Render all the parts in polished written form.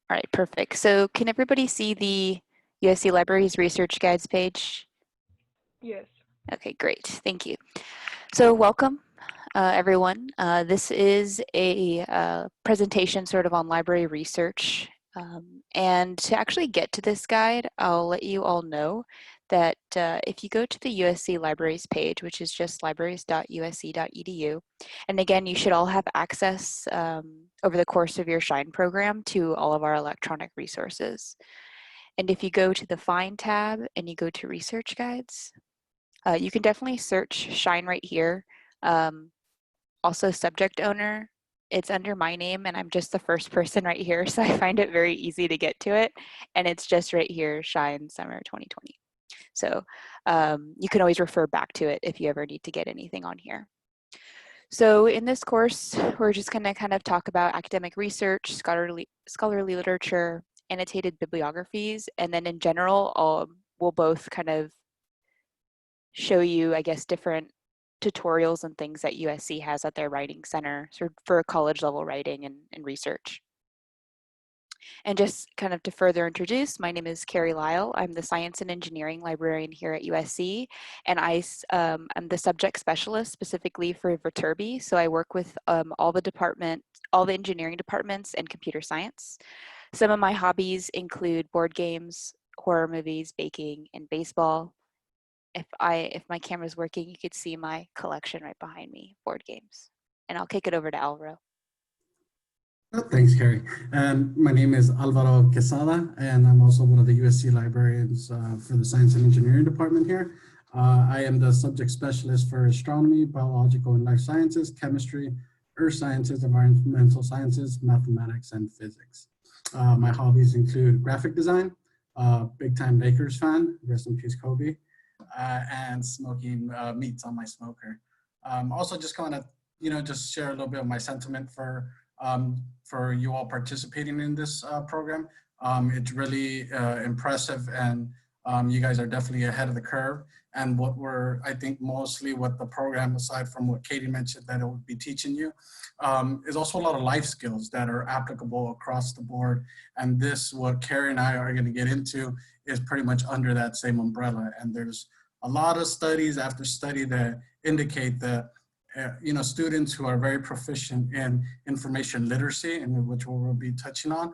All right, perfect. So can everybody see the USC Libraries Research Guides page? Yes. Okay, great. Thank you. So welcome, everyone. This is a presentation sort of on library research. And to actually get to this guide, I'll let you all know that if you go to the USC Libraries page, which is just libraries.usc.edu, and again, you should all have access over the course of your SHINE program to all of our electronic resources. And if you go to the Find tab and you go to Research Guides, you can definitely search SHINE right here. Also subject owner, it's under my name and I'm just the first person right here, so I find it very easy to get to it. And it's just right here, SHINE Summer 2020. So you can always refer back to it if you ever need to get anything on here. So in this course, we're just gonna kind of talk about academic research, scholarly literature, annotated bibliographies, and then in general, we'll both kind of show you, I guess, different tutorials and things that USC has at their writing center for college level writing and research. And just kind of to further introduce, my name is Carrie Lyle. I'm the Science and Engineering Librarian here at USC, and I'm the subject specialist specifically for Viterbi. So I work with all the engineering departments and computer science. Some of my hobbies include board games, horror movies, baking, and baseball. If my camera's working, you could see my collection right behind me, board games. And I'll kick it over to Alvaro. Thanks, Carrie. And my name is Alvaro Quesada, and I'm also one of the USC librarians for the Science and Engineering Department here. I am the subject specialist for astronomy, biological and life sciences, chemistry, earth sciences, environmental sciences, mathematics, and physics. My hobbies include graphic design, big-time Lakers fan, rest in peace Kobe, and smoking meats on my smoker. Also just kind of, just share a little bit of my sentiment for you all participating in this program. It's really impressive, and you guys are definitely ahead of the curve. And I think mostly what the program, aside from what Katie mentioned that it would be teaching you, is also a lot of life skills that are applicable across the board. And this, what Carrie and I are going to get into, is pretty much under that same umbrella. And there's a lot of studies after study that indicate that students who are very proficient in information literacy, and which we'll be touching on,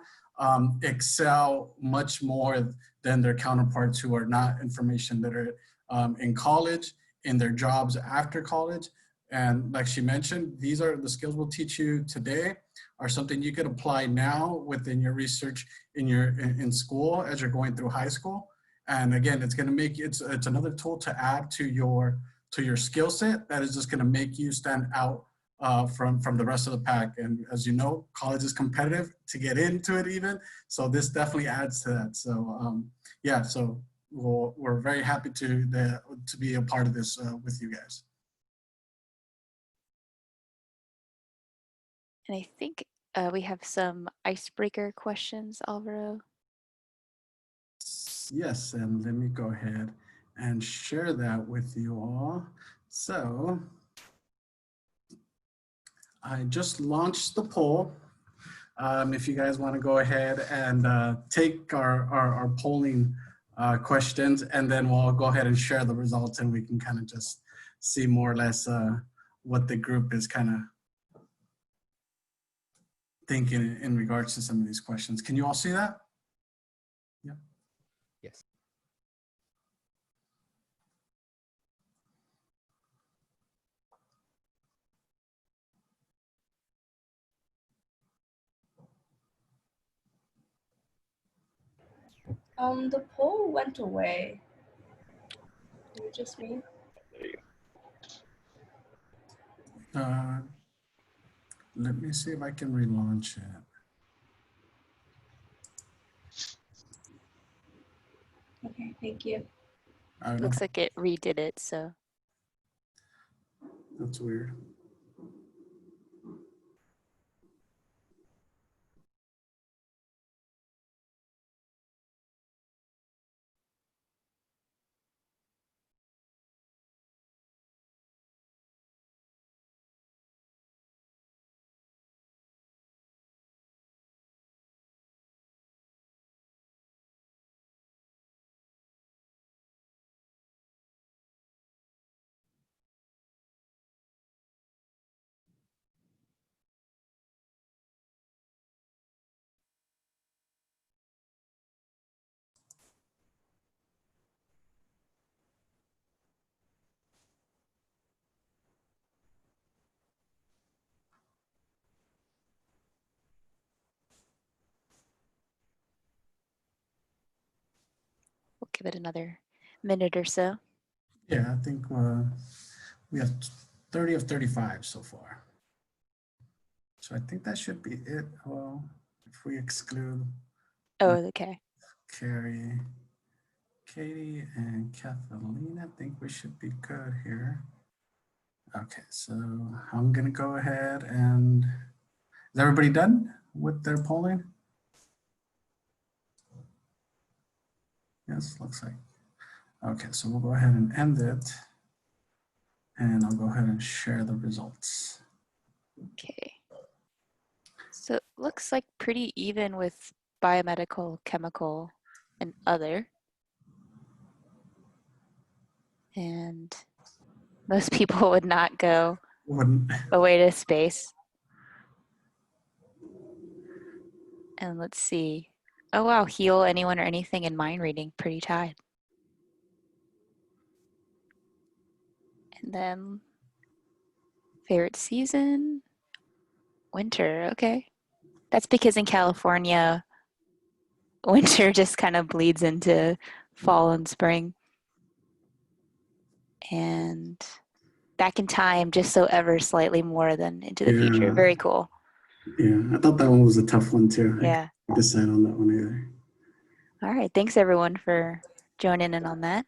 excel much more than their counterparts who are not information literate in college, in their jobs after college. And like she mentioned, these are the skills we'll teach you today are something you could apply now within your research in school as you're going through high school. And again, it's going to make it's another tool to add to your skill set that is just going to make you stand out from the rest of the pack. And as you know, college is competitive to get into it even. So this definitely adds to that. So yeah, so we're very happy to be a part of this with you guys. And I think we have some icebreaker questions, Alvaro. Yes, and let me go ahead and share that with you all. So I just launched the poll. If you guys want to go ahead and take our polling questions, and then we'll go ahead and share the results, and we can kind of just see more or less what the group is kind of thinking in regards to some of these questions. Can you all see that? Yep. Yes. The poll went away. Is it just me? Let me see if I can relaunch it. Okay, thank you. Looks like it redid it, so. That's weird. give it another minute or so. Yeah, I think we have 30 of 35 so far. So I think that should be it. Well, if we exclude Oh, okay. Carrie, Katie, and Kathleen, I think we should be good here. Okay, so I'm gonna go ahead and, is everybody done with their polling? Yes, looks like. Okay, so we'll go ahead and end it. And I'll go ahead and share the results. Okay. So it looks like pretty even with biomedical, chemical, and other. And most people would not go Wouldn't. away to space. And let's see. Oh wow, heal anyone or anything in mind reading, pretty tied. And then favorite season, winter, okay. That's because in California, winter just kind of bleeds into fall and spring. And back in time, just so ever slightly more than into the future. Yeah, Very cool. yeah. I thought that one was a tough one too. I Yeah. couldn't decide on that one either. All right. Thanks everyone for joining in on that.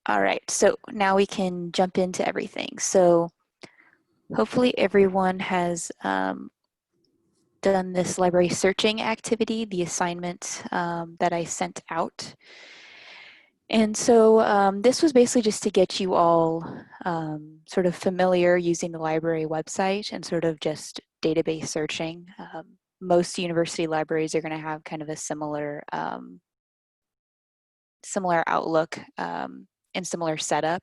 All right. So now we can jump into everything. So hopefully everyone has done this library searching activity, the assignment that I sent out. And so this was basically just to get you all sort of familiar using the library website and sort of just database searching. Most university libraries are going to have kind of a similar similar outlook and similar setup.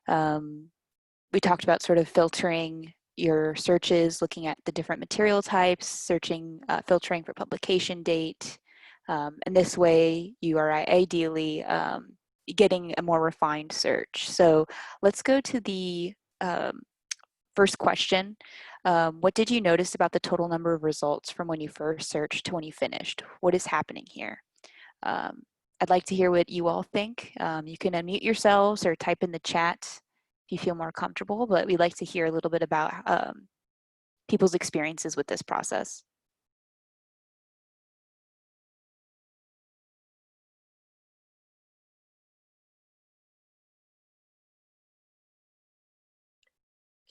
We talked about sort of filtering your searches, looking at the different material types, searching, filtering for publication date. And this way you are ideally getting a more refined search. So let's go to the first question. What did you notice about the total number of results from when you first searched to when you finished? What is happening here? I'd like to hear what you all think. You can unmute yourselves or type in the chat if you feel more comfortable, but we'd like to hear a little bit about people's experiences with this process.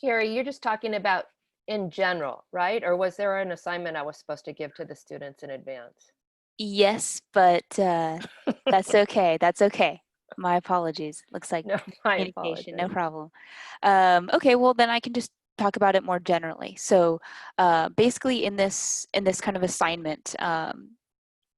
Carrie, you're just talking about in general, right? Or was there an assignment I was supposed to give to the students in advance? Yes, but that's okay. That's okay. My apologies. Looks like No, my communication, no apologies. problem. Okay, well then I can just talk about it more generally. So basically in this kind of assignment,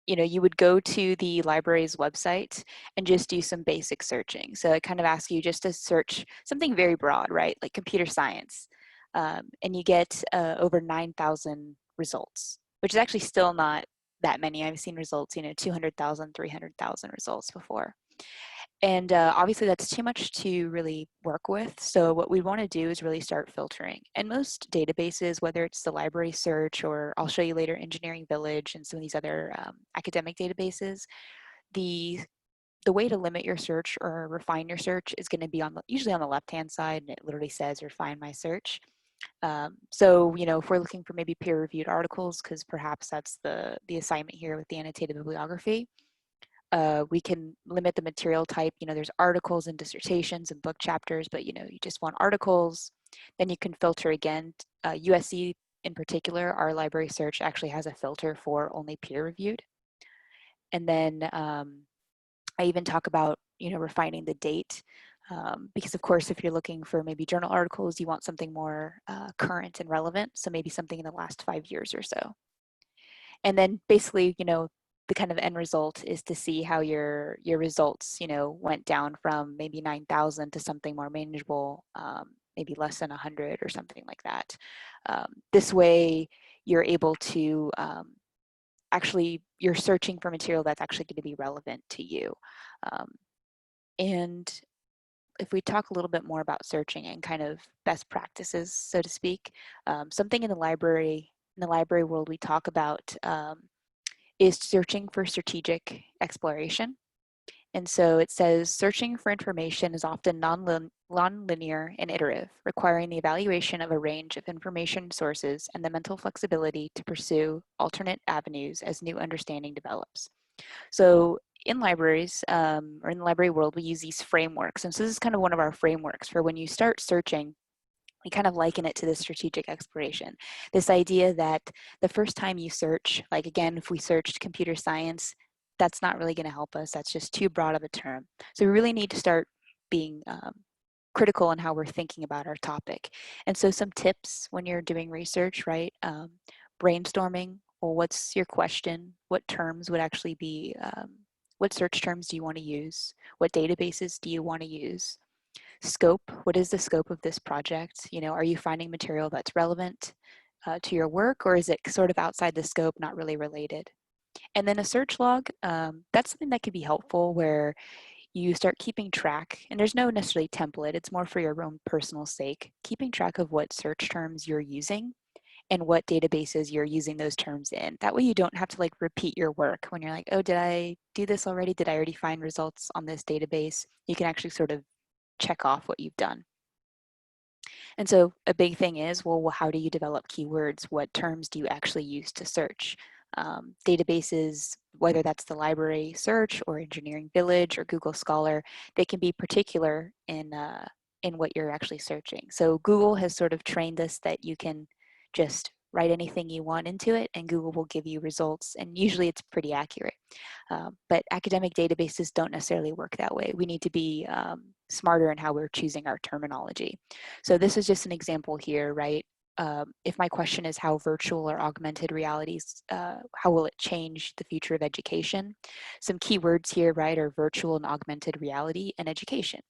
you know, you would go to the library's website and just do some basic searching. So it kind of asks you just to search something very broad, right? Like computer science. And you get over 9,000 results, which is actually still not that many. I've seen results, you know, 200,000, 300,000 results before. And obviously that's too much to really work with. So what we want to do is really start filtering. And most databases, whether it's the library search or I'll show you later Engineering Village and some of these other academic databases, the way to limit your search or refine your search is going to be usually on the left-hand side, and it literally says refine my search. So, you know, if we're looking for maybe peer-reviewed articles, because perhaps that's the assignment here with the annotated bibliography, we can limit the material type. You know, there's articles and dissertations and book chapters, but you know, you just want articles. Then you can filter again. USC in particular, our library search actually has a filter for only peer reviewed. And then I even talk about, you know, refining the date. Because of course, if you're looking for maybe journal articles, you want something more current and relevant. So maybe something in the last 5 years or so. And then basically, you know, the kind of end result is to see how your results, you know, went down from maybe 9,000 to something more manageable, maybe less than 100 or something like that. This way, you're able to actually, you're searching for material that's actually going to be relevant to you. And if we talk a little bit more about searching and kind of best practices, so to speak, something in the library world we talk about is searching for strategic exploration. And so it says searching for information is often non-linear and iterative, requiring the evaluation of a range of information sources and the mental flexibility to pursue alternate avenues as new understanding develops. So in libraries, or in the library world, we use these frameworks. And so this is kind of one of our frameworks for when you start searching. We kind of liken it to this strategic exploration. This idea that the first time you search, like again, if we searched computer science, that's not really going to help us. That's just too broad of a term. So we really need to start being critical in how we're thinking about our topic. And so some tips when you're doing research, right? Brainstorming. Well, what's your question? What terms would actually be, what search terms do you want to use? What databases do you want to use? Scope, what is the scope of this project? You know, are you finding material that's relevant to your work, or is it sort of outside the scope, not really related? And then a search log, that's something that could be helpful where you start keeping track, and there's no necessarily template, it's more for your own personal sake, keeping track of what search terms you're using and what databases you're using those terms in. That way you don't have to like repeat your work when you're like, oh, did I do this already? Did I already find results on this database? You can actually sort of check off what you've done. And so a big thing is, well, how do you develop keywords? What terms do you actually use to search? Databases, whether that's the library search or Engineering Village or Google Scholar, they can be particular in what you're actually searching. So Google has sort of trained us that you can just write anything you want into it and Google will give you results, and usually it's pretty accurate. But academic databases don't necessarily work that way. We need to be smarter in how we're choosing our terminology. So this is just an example here, right? If my question is how virtual or augmented realities, how will it change the future of education? Some keywords here, right, are virtual and augmented reality and education.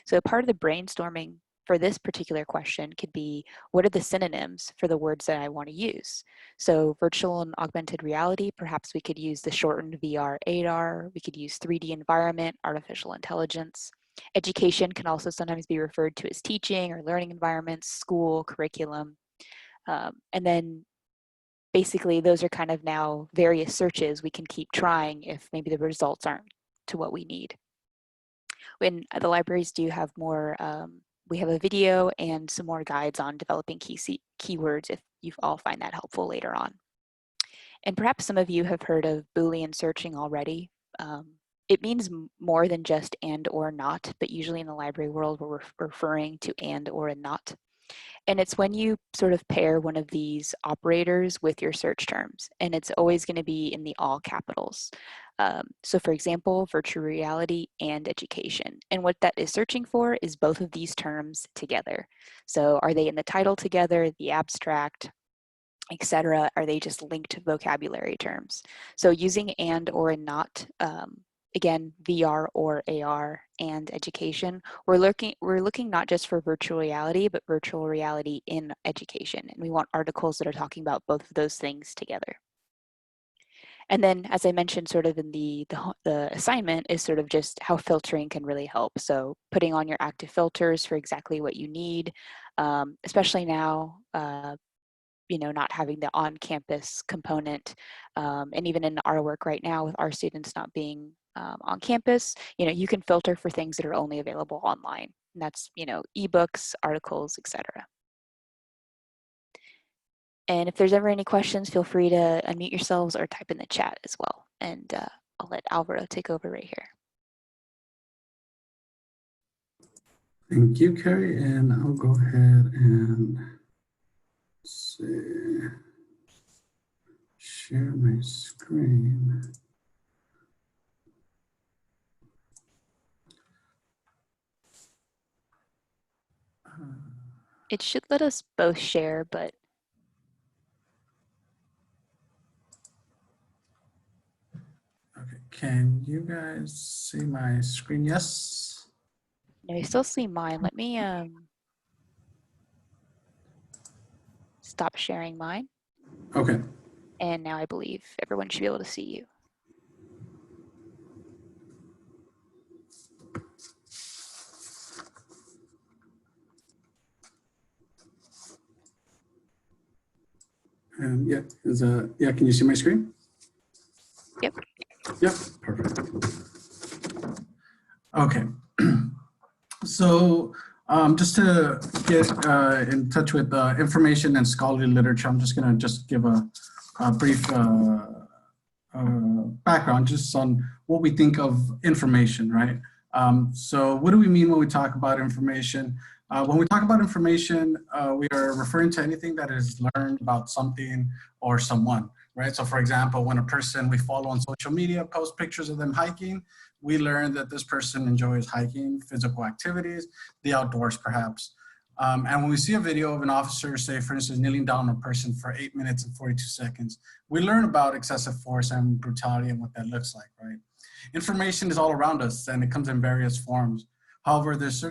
So part of the brainstorming for this particular question could be, what are the synonyms for the words that I want to use? So virtual and augmented reality, perhaps we could use the shortened VR, ADAR. We could use 3D environment, artificial intelligence. Education can also sometimes be referred to as teaching or learning environments, school, curriculum. And then basically those are kind of now various searches we can keep trying if maybe the results aren't to what we need. When the libraries do have more, we have a video and some more guides on developing keywords if you all find that helpful later on. And perhaps some of you have heard of Boolean searching already. It means more than just and or not, but usually in the library world we're referring to and or and not. And it's when you sort of pair one of these operators with your search terms, and it's always going to be in the all capitals. So for example, virtual reality and education. And what that is searching for is both of these terms together. So are they in the title together, the abstract, etc.? Are they just linked vocabulary terms? So using and or and not, again, VR or AR and education, we're looking not just for virtual reality, but virtual reality in education. And we want articles that are talking about both of those things together. And then, as I mentioned, sort of in the assignment is sort of just how filtering can really help. So putting on your active filters for exactly what you need, especially now, you know, not having the on-campus component. And even in our work right now with our students not being on campus, you know, you can filter for things that are only available online. And that's, you know, ebooks, articles, etc. And if there's ever any questions, feel free to unmute yourselves or type in the chat as well. And I'll let Alvaro take over right here. Thank you, Carrie. And I'll go ahead and share my screen. It should let us both share, but Okay, can you guys see my screen? Yes. no, you still see mine. Let me stop sharing mine. Okay. And now I believe everyone should be able to see you. Yeah, can you see my screen? Yep. Yep, perfect. Okay. So just to get in touch with information and scholarly literature, I'm just going to give a brief background just on what we think of information, right? So what do we mean when we talk about information? When we talk about information, we are referring to anything that is learned about something or someone, right? So for example, when a person we follow on social media posts pictures of them hiking, we learn that this person enjoys hiking, physical activities, the outdoors perhaps. And when we see a video of an officer, say for instance, kneeling down on a person for 8 minutes and 42 seconds, we learn about excessive force and brutality and what that looks like, right? Information is all around us and it comes in various forms. However, this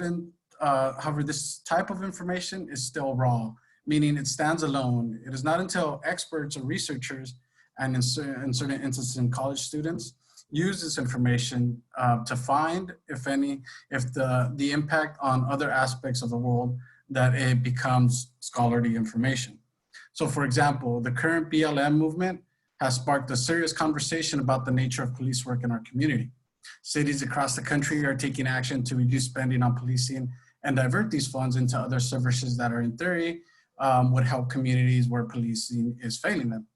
type of information is still raw, meaning it stands alone. It is not until experts or researchers, and in certain instances in college students, use this information to find, if the impact on other aspects of the world, that it becomes scholarly information. So for example, the current BLM movement has sparked a serious conversation about the nature of police work in our community. Cities across the country are taking action to reduce spending on policing and divert these funds into other services that are in theory would help communities where policing is failing them.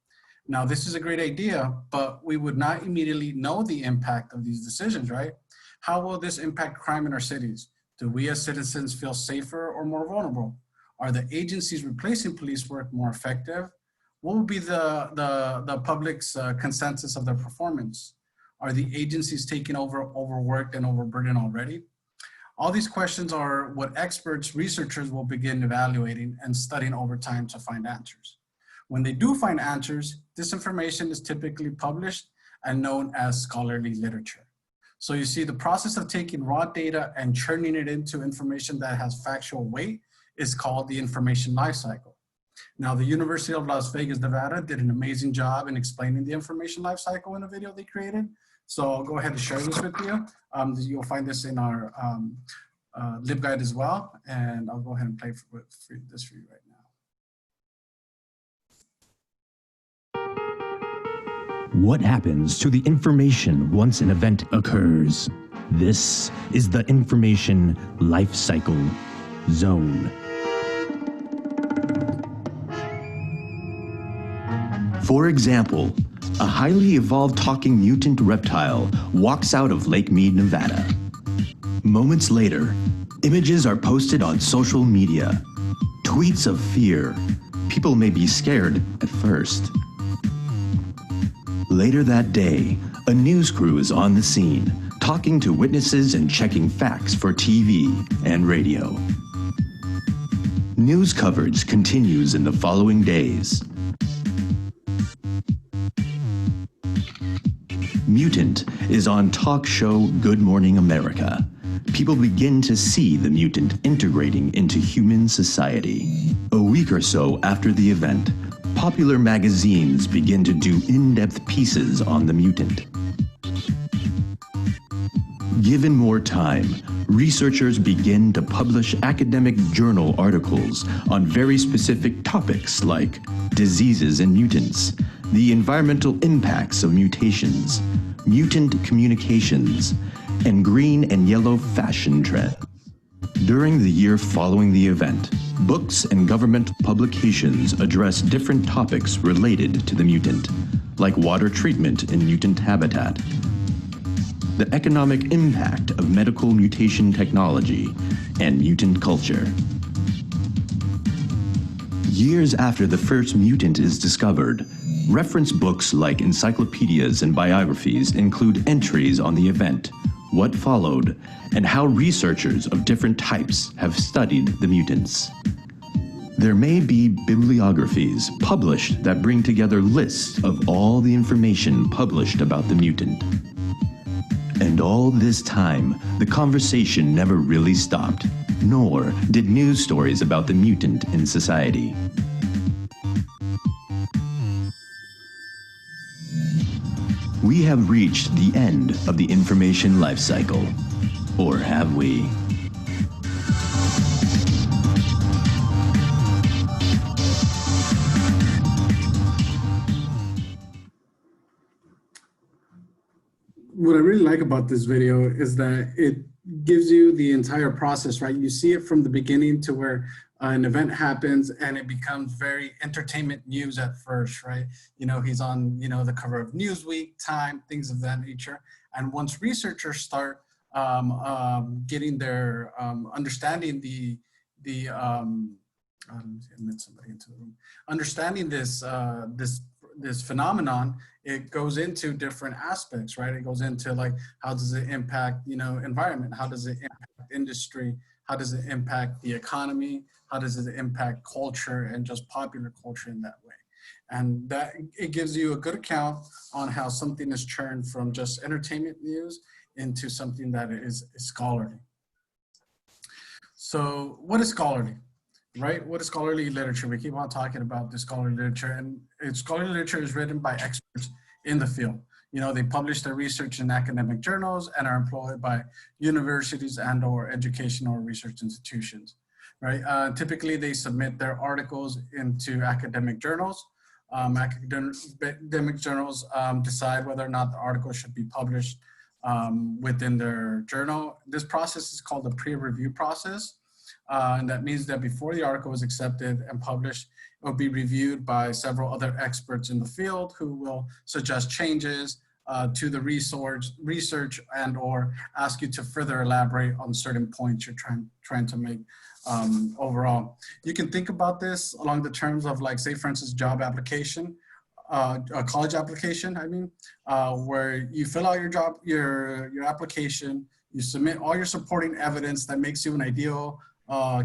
Now, this is a great idea, but we would not immediately know the impact of these decisions, right? How will this impact crime in our cities? Do we as citizens feel safer or more vulnerable? Are the agencies replacing police work more effective? What will be the public's consensus of their performance? Are the agencies taking overworked and overburdened already? All these questions are what experts, researchers will begin evaluating and studying over time to find answers. When they do find answers, this information is typically published and known as scholarly literature. So you see, the process of taking raw data and churning it into information that has factual weight is called the information lifecycle. Now, the University of Las Vegas, Nevada did an amazing job in explaining the information lifecycle in a video they created. So I'll go ahead and share this with you. You'll find this in our LibGuide as well. And I'll go ahead and play this for you right now. What happens to the information once an event occurs? This is the information life cycle zone. For example, a highly evolved talking mutant reptile walks out of Lake Mead, Nevada. Moments later, images are posted on social media. Tweets of fear. People may be scared at first. Later that day, a news crew is on the scene, talking to witnesses and checking facts for TV and radio. News coverage continues in the following days. Mutant is on talk show Good Morning America. People begin to see the mutant integrating into human society. A week or so after the event, popular magazines begin to do in-depth pieces on the mutant. Given more time, researchers begin to publish academic journal articles on very specific topics like diseases in mutants, the environmental impacts of mutations, mutant communications, and green and yellow fashion trends. During the year following the event, books and government publications address different topics related to the mutant, like water treatment in mutant habitat, the economic impact of medical mutation technology, and mutant culture. Years after the first mutant is discovered, reference books like encyclopedias and biographies include entries on the event, what followed, and how researchers of different types have studied the mutants. There may be bibliographies published that bring together lists of all the information published about the mutant. And all this time, the conversation never really stopped, nor did news stories about the mutant in society. We have reached the end of the information life cycle. Or have we? what I really like about this video is that it gives you the entire process, right? You see it from the beginning to where an event happens and it becomes very entertainment news at first, right? You know, he's on, you know, the cover of Newsweek, Time, things of that nature. And once researchers start getting their understanding understanding this phenomenon, it goes into different aspects, right? It goes into like, how does it impact, you know, environment? How does it impact industry? How does it impact the economy? How does it impact culture and just popular culture in that way? And that it gives you a good account on how something is turned from just entertainment news into something that is scholarly. So what is scholarly, right? What is scholarly literature? We keep on talking about the scholarly literature, and scholarly literature is written by experts in the field. You know, they publish their research in academic journals and are employed by universities and or educational research institutions, right? Typically, they submit their articles into academic journals. Academic journals decide whether or not the article should be published within their journal. This process is called the peer review process. And that means that before the article is accepted and published, it will be reviewed by several other experts in the field who will suggest changes to the research and or ask you to further elaborate on certain points you're trying to make overall. You can think about this along the terms of, like, say for instance, job application, a college application, I mean, where you fill out your application, you submit all your supporting evidence that makes you an ideal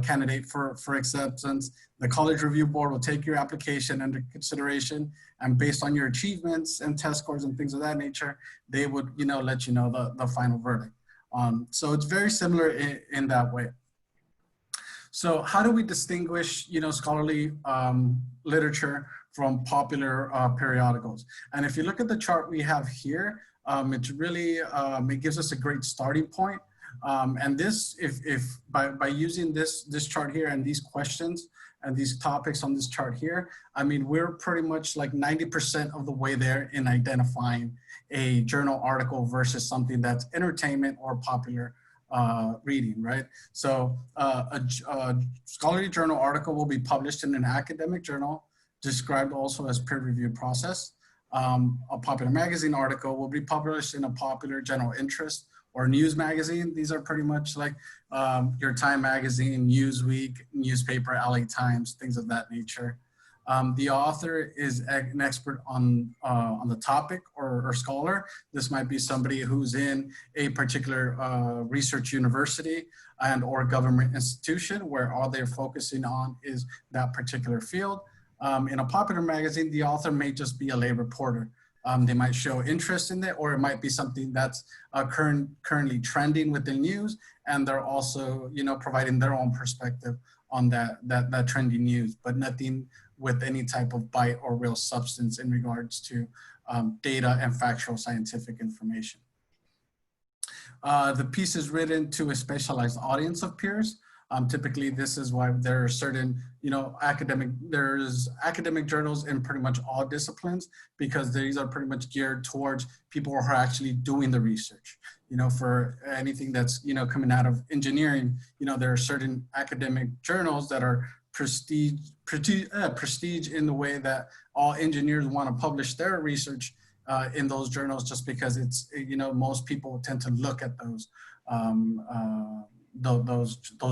candidate for acceptance. The college review board will take your application under consideration, and based on your achievements and test scores and things of that nature, they would, you know, let you know the final verdict. So it's very similar in that way. So how do we distinguish, you know, scholarly literature from popular periodicals? And if you look at the chart we have here, it's really, it gives us a great starting point. And this, if by using this chart here and these questions and these topics on this chart here, I mean, we're pretty much like 90% of the way there in identifying a journal article versus something that's entertainment or popular reading, right? So a scholarly journal article will be published in an academic journal, described also as peer-reviewed process. A popular magazine article will be published in a popular general interest or news magazine. These are pretty much like your Time magazine, Newsweek, newspaper, LA Times, things of that nature. The author is an expert on the topic or scholar. This might be somebody who's in a particular research university and or government institution where all they're focusing on is that particular field. In a popular magazine, the author may just be a lay reporter. They might show interest in it, or it might be something that's currently trending within news, and they're also, you know, providing their own perspective on that trendy news, but nothing with any type of bite or real substance in regards to data and factual scientific information. The piece is written to a specialized audience of peers. Typically, this is why there are certain, you know, there's academic journals in pretty much all disciplines, because these are pretty much geared towards people who are actually doing the research. You know, for anything that's, you know, coming out of engineering, you know, there are certain academic journals that are prestige in the way that all engineers want to publish their research in those journals, just because it's, you know, most people tend to look at those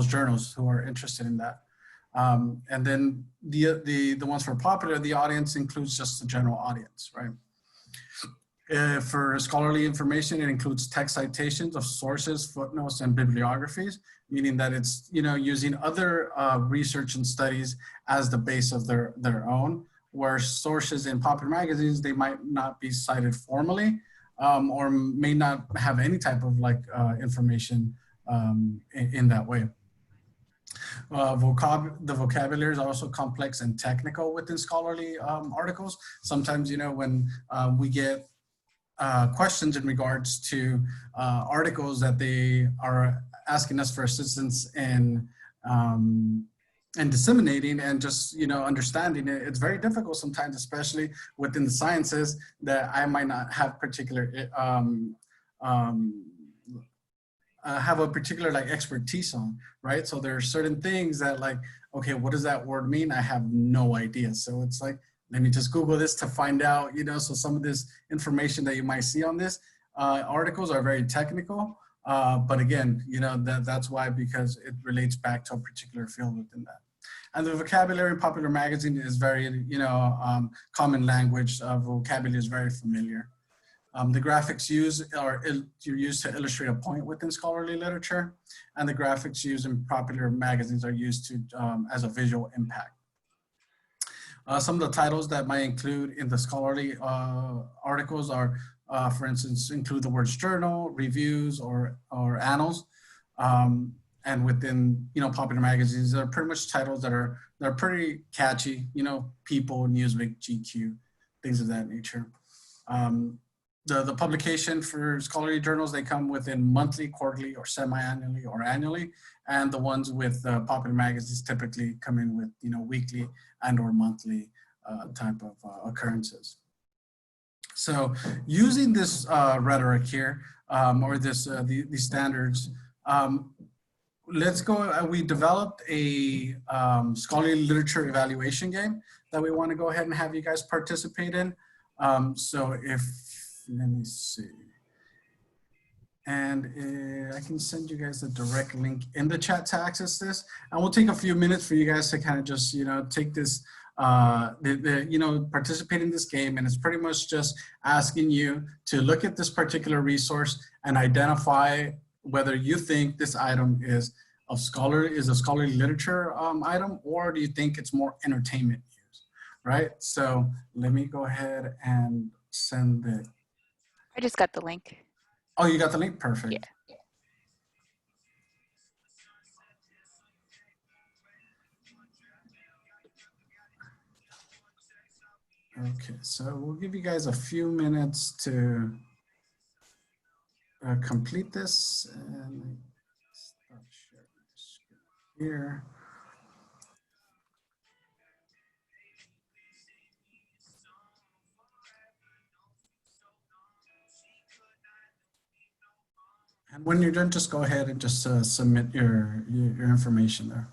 journals who are interested in that. And then the ones for popular, the audience includes just the general audience, right? For scholarly information, it includes text citations of sources, footnotes, and bibliographies, meaning that it's, you know, using other research and studies as the base of their own, where sources in popular magazines, they might not be cited formally or may not have any type of like information in that way. The vocabulary is also complex and technical within scholarly articles. Sometimes, you know, when we get questions in regards to articles that they are asking us for assistance in disseminating and just, you know, understanding it, it's very difficult sometimes, especially within the sciences, that I might not have particular um, have a particular like expertise on, right? So there are certain things that like, okay, what does that word mean? I have no idea. So it's like, let me just Google this to find out, you know, so some of this information that you might see on this articles are very technical. But again, you know, that's why, because it relates back to a particular field within that. And the vocabulary in Popular Magazine is very, you know, common language. Vocabulary is very familiar. The graphics used are used to illustrate a point within scholarly literature, and the graphics used in popular magazines are used to as a visual impact. Some of the titles that might include in the scholarly articles are, for instance, include the words journal, reviews, or annals. And within, you know, popular magazines, they're pretty much titles that are pretty catchy, you know, People, Newsweek, GQ, things of that nature. The publication for scholarly journals, they come within monthly, quarterly, or semi-annually, or annually. And the ones with popular magazines typically come in with, you know, weekly and or monthly type of occurrences. So using this rhetoric here, or this these standards, let's go, we developed a scholarly literature evaluation game that we want to go ahead and have you guys participate in. So if, let me see. And I can send you guys a direct link in the chat to access this. And we'll take a few minutes for you guys to kind of just, you know, take this, you know, participate in this game. And it's pretty much just asking you to look at this particular resource and identify whether you think this item is a scholarly literature item, or do you think it's more entertainment use, right? So let me go ahead and send it. I just got the link. Oh, you got the link? Perfect. Yeah. Okay, so we'll give you guys a few minutes to complete this, and start sharing the screen here. And when you're done, just go ahead and just submit your information there.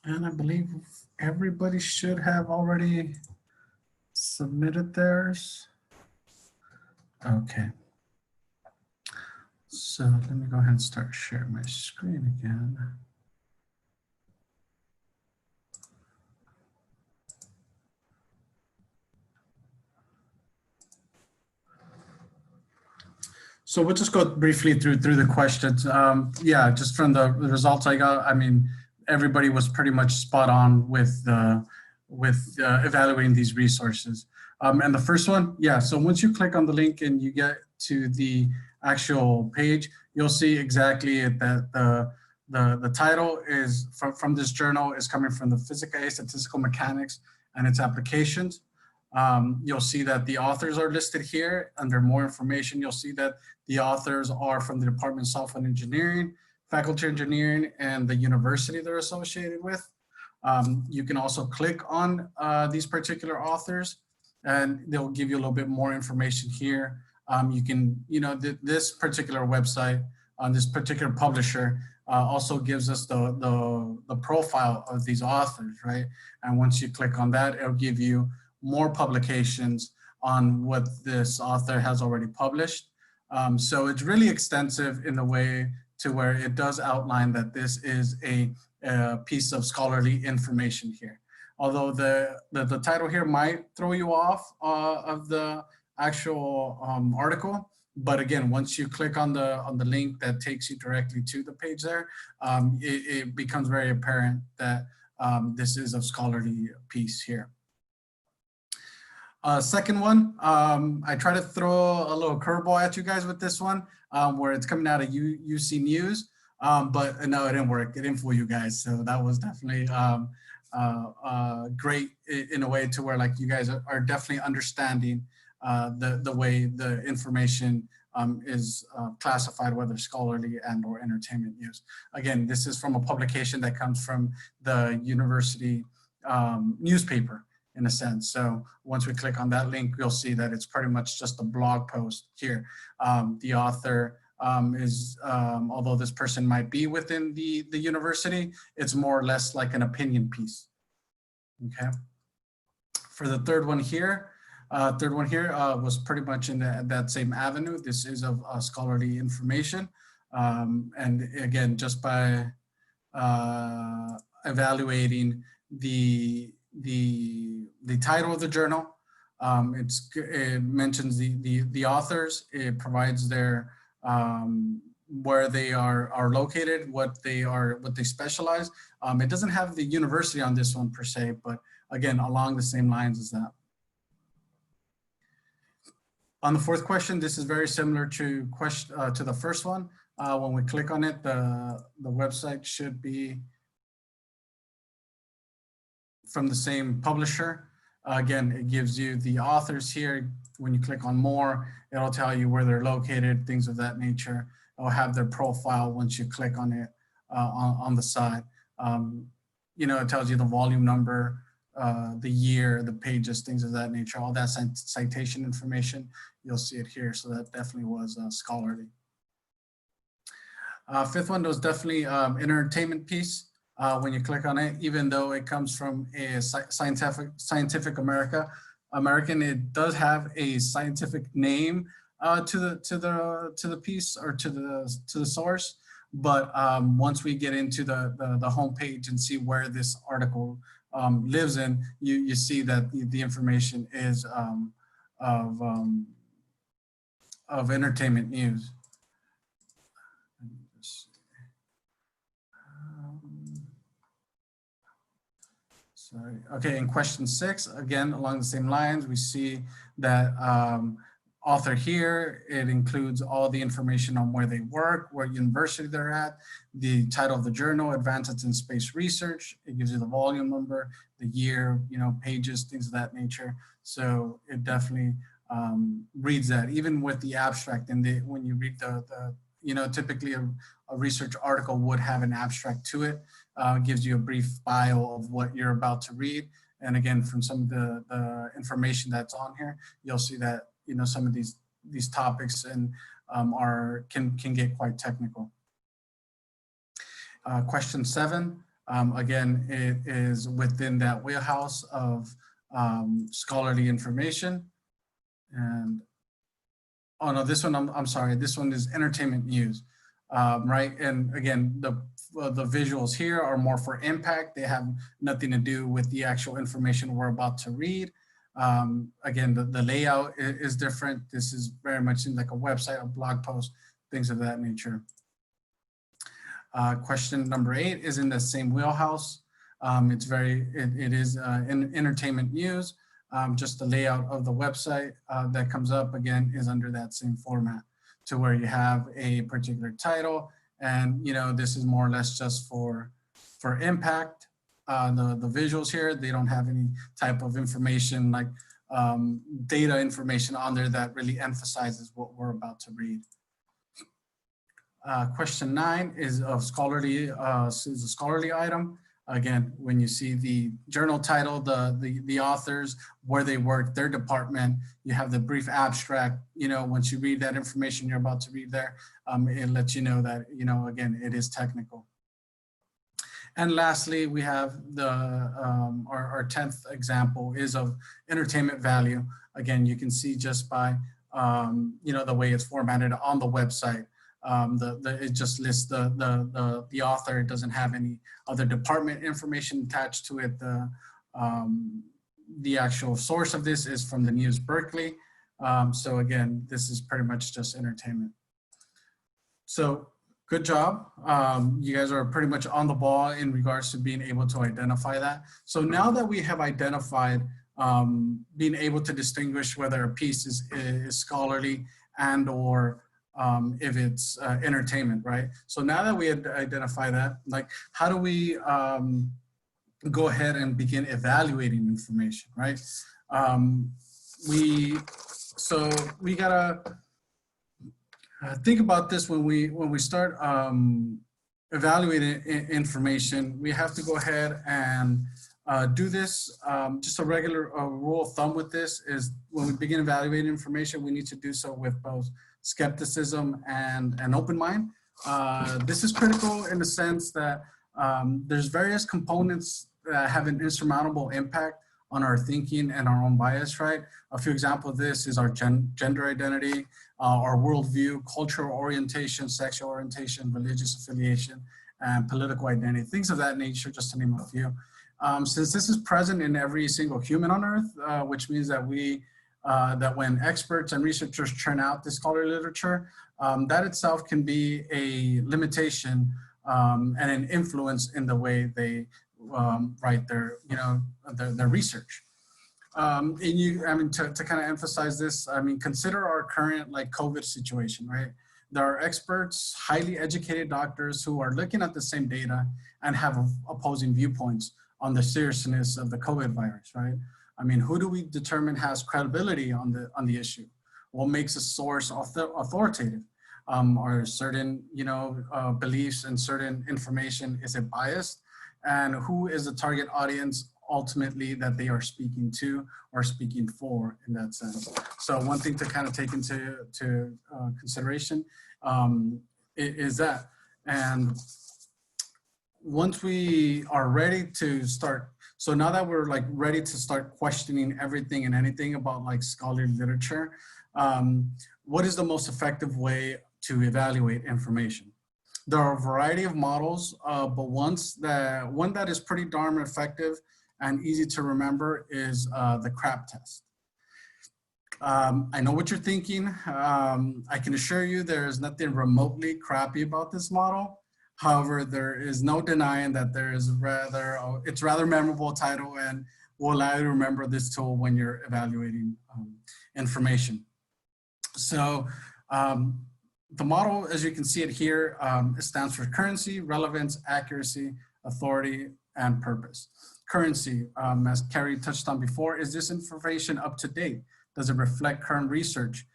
And I believe everybody should have already submitted theirs. Okay. So let me go ahead and start sharing my screen again. So we'll just go briefly through the questions. Yeah, just from the results I got, I mean, everybody was pretty much spot on with evaluating these resources. And the first one, yeah, so once you click on the link and you get to the actual page, you'll see exactly that the title is from this journal is coming from the Physics A, Statistical Mechanics and its applications. You'll see that the authors are listed here. Under more information, you'll see that the authors are from the Department of Software Engineering, Faculty of Engineering, and the university they're associated with. You can also click on these particular authors and they'll give you a little bit more information here. You can, this particular website on this particular publisher also gives us the profile of these authors, right? And once you click on that, it'll give you more publications on what this author has already published. So it's really extensive in the way to where it does outline that this is a piece of scholarly information here. Although the title here might throw you off of the actual article, but again, once you click on the link that takes you directly to the page there, it becomes very apparent that this is a scholarly piece here. Second one, I try to throw a little curveball at you guys with this one, where it's coming out of UC News, but no, it didn't work. It didn't fool you guys. So that was definitely great in a way to where like you guys are definitely understanding the way the information is classified, whether scholarly and or entertainment news. Again, this is from a publication that comes from the university newspaper, in a sense. So once we click on that link, you'll see that it's pretty much just a blog post here. The author is, although this person might be within the university, it's more or less like an opinion piece, okay? For the third one here was pretty much in that same avenue. This is of scholarly information. And again, just by evaluating the title of the journal, it mentions the authors, it provides their where they are located, what they specialize. It doesn't have the university on this one per se, but again, along the same lines as that. On the fourth question, this is very similar to the first one. When we click on it, the website should be from the same publisher. Again, it gives you the authors here. When you click on more, it'll tell you where they're located, things of that nature. It'll have their profile once you click on it on the side. It tells you the volume number, the year, the pages, things of that nature, all that citation information. You'll see it here. So that definitely was scholarly. Fifth one was definitely entertainment piece. When you click on it, even though it comes from a Scientific American, it does have a scientific name to the piece or to the source. But once we get into the homepage and see where this article lives in, you see that the information is of entertainment news. Sorry. Okay, in question 6, again, along the same lines, we see that author here, it includes all the information on where they work, what university they're at, the title of the journal, Advances in Space Research. It gives you the volume number, the year, pages, things of that nature. So it definitely reads that, even with the abstract. And when you read typically a research article would have an abstract to it. Gives you a brief bio of what you're about to read. And again, from some of the information that's on here, you'll see that, some of these topics and can get quite technical. Question 7, Again, it is within that wheelhouse of scholarly information. And oh no, this one, I'm sorry, this one is entertainment news, right? And again, the visuals here are more for impact. They have nothing to do with the actual information we're about to read. Again, the layout is different. This is very much in like a website, a blog post, things of that nature. Question number 8 is in the same wheelhouse. It is in entertainment news. Just the layout of the website that comes up again is under that same format, to where you have a particular title, and this is more or less just for impact. The visuals here, they don't have any type of information like data information on there that really emphasizes what we're about to read. Question 9 is of scholarly, is a scholarly item. Again, when you see the journal title, the authors, where they work, their department, you have the brief abstract. Once you read that information you're about to read there, it lets you know that, again, it is technical. And lastly, we have our 10th example is of entertainment value. Again, you can see just by, the way it's formatted on the website. It just lists the author. It doesn't have any other department information attached to it. The actual source of this is from the News Berkeley. So again, this is pretty much just entertainment. So good job. You guys are pretty much on the ball in regards to being able to identify that. So now that we have identified being able to distinguish whether a piece is scholarly and or if it's entertainment, right? So now that we had identified that, like, how do we go ahead and begin evaluating information, right? We gotta think about this when we start evaluating information. We have to go ahead and do this. Just a regular rule of thumb with this is when we begin evaluating information, we need to do so with both skepticism and an open mind. This is critical in the sense that there's various components that have an insurmountable impact on our thinking and our own bias, right? A few examples of this is our gender identity, our worldview, cultural orientation, sexual orientation, religious affiliation, and political identity, things of that nature, just to name a few. Since this is present in every single human on Earth, which means that that when experts and researchers churn out this scholarly literature, that itself can be a limitation and an influence in the way they write their research. To kind of emphasize this, consider our current COVID situation, right? There are experts, highly educated doctors who are looking at the same data and have opposing viewpoints on the seriousness of the COVID virus, right? Who do we determine has credibility on the issue? What makes a source authoritative? Are certain, beliefs and certain information, is it biased? And who is the target audience ultimately that they are speaking to or speaking for in that sense? So one thing to kind of take into consideration is that. And once we are ready to start, so now that we're ready to start questioning everything and anything about scholarly literature, what is the most effective way to evaluate information? There are a variety of models, but one that is pretty darn effective and easy to remember is the CRAP test. I know what you're thinking. I can assure you there is nothing remotely crappy about this model. However, there is no denying that it's rather memorable title and will allow you to remember this tool when you're evaluating information. So the model, as you can see it here, it stands for currency, relevance, accuracy, authority, and purpose. Currency, as Carrie touched on before, is this information up to date? Does it reflect current research?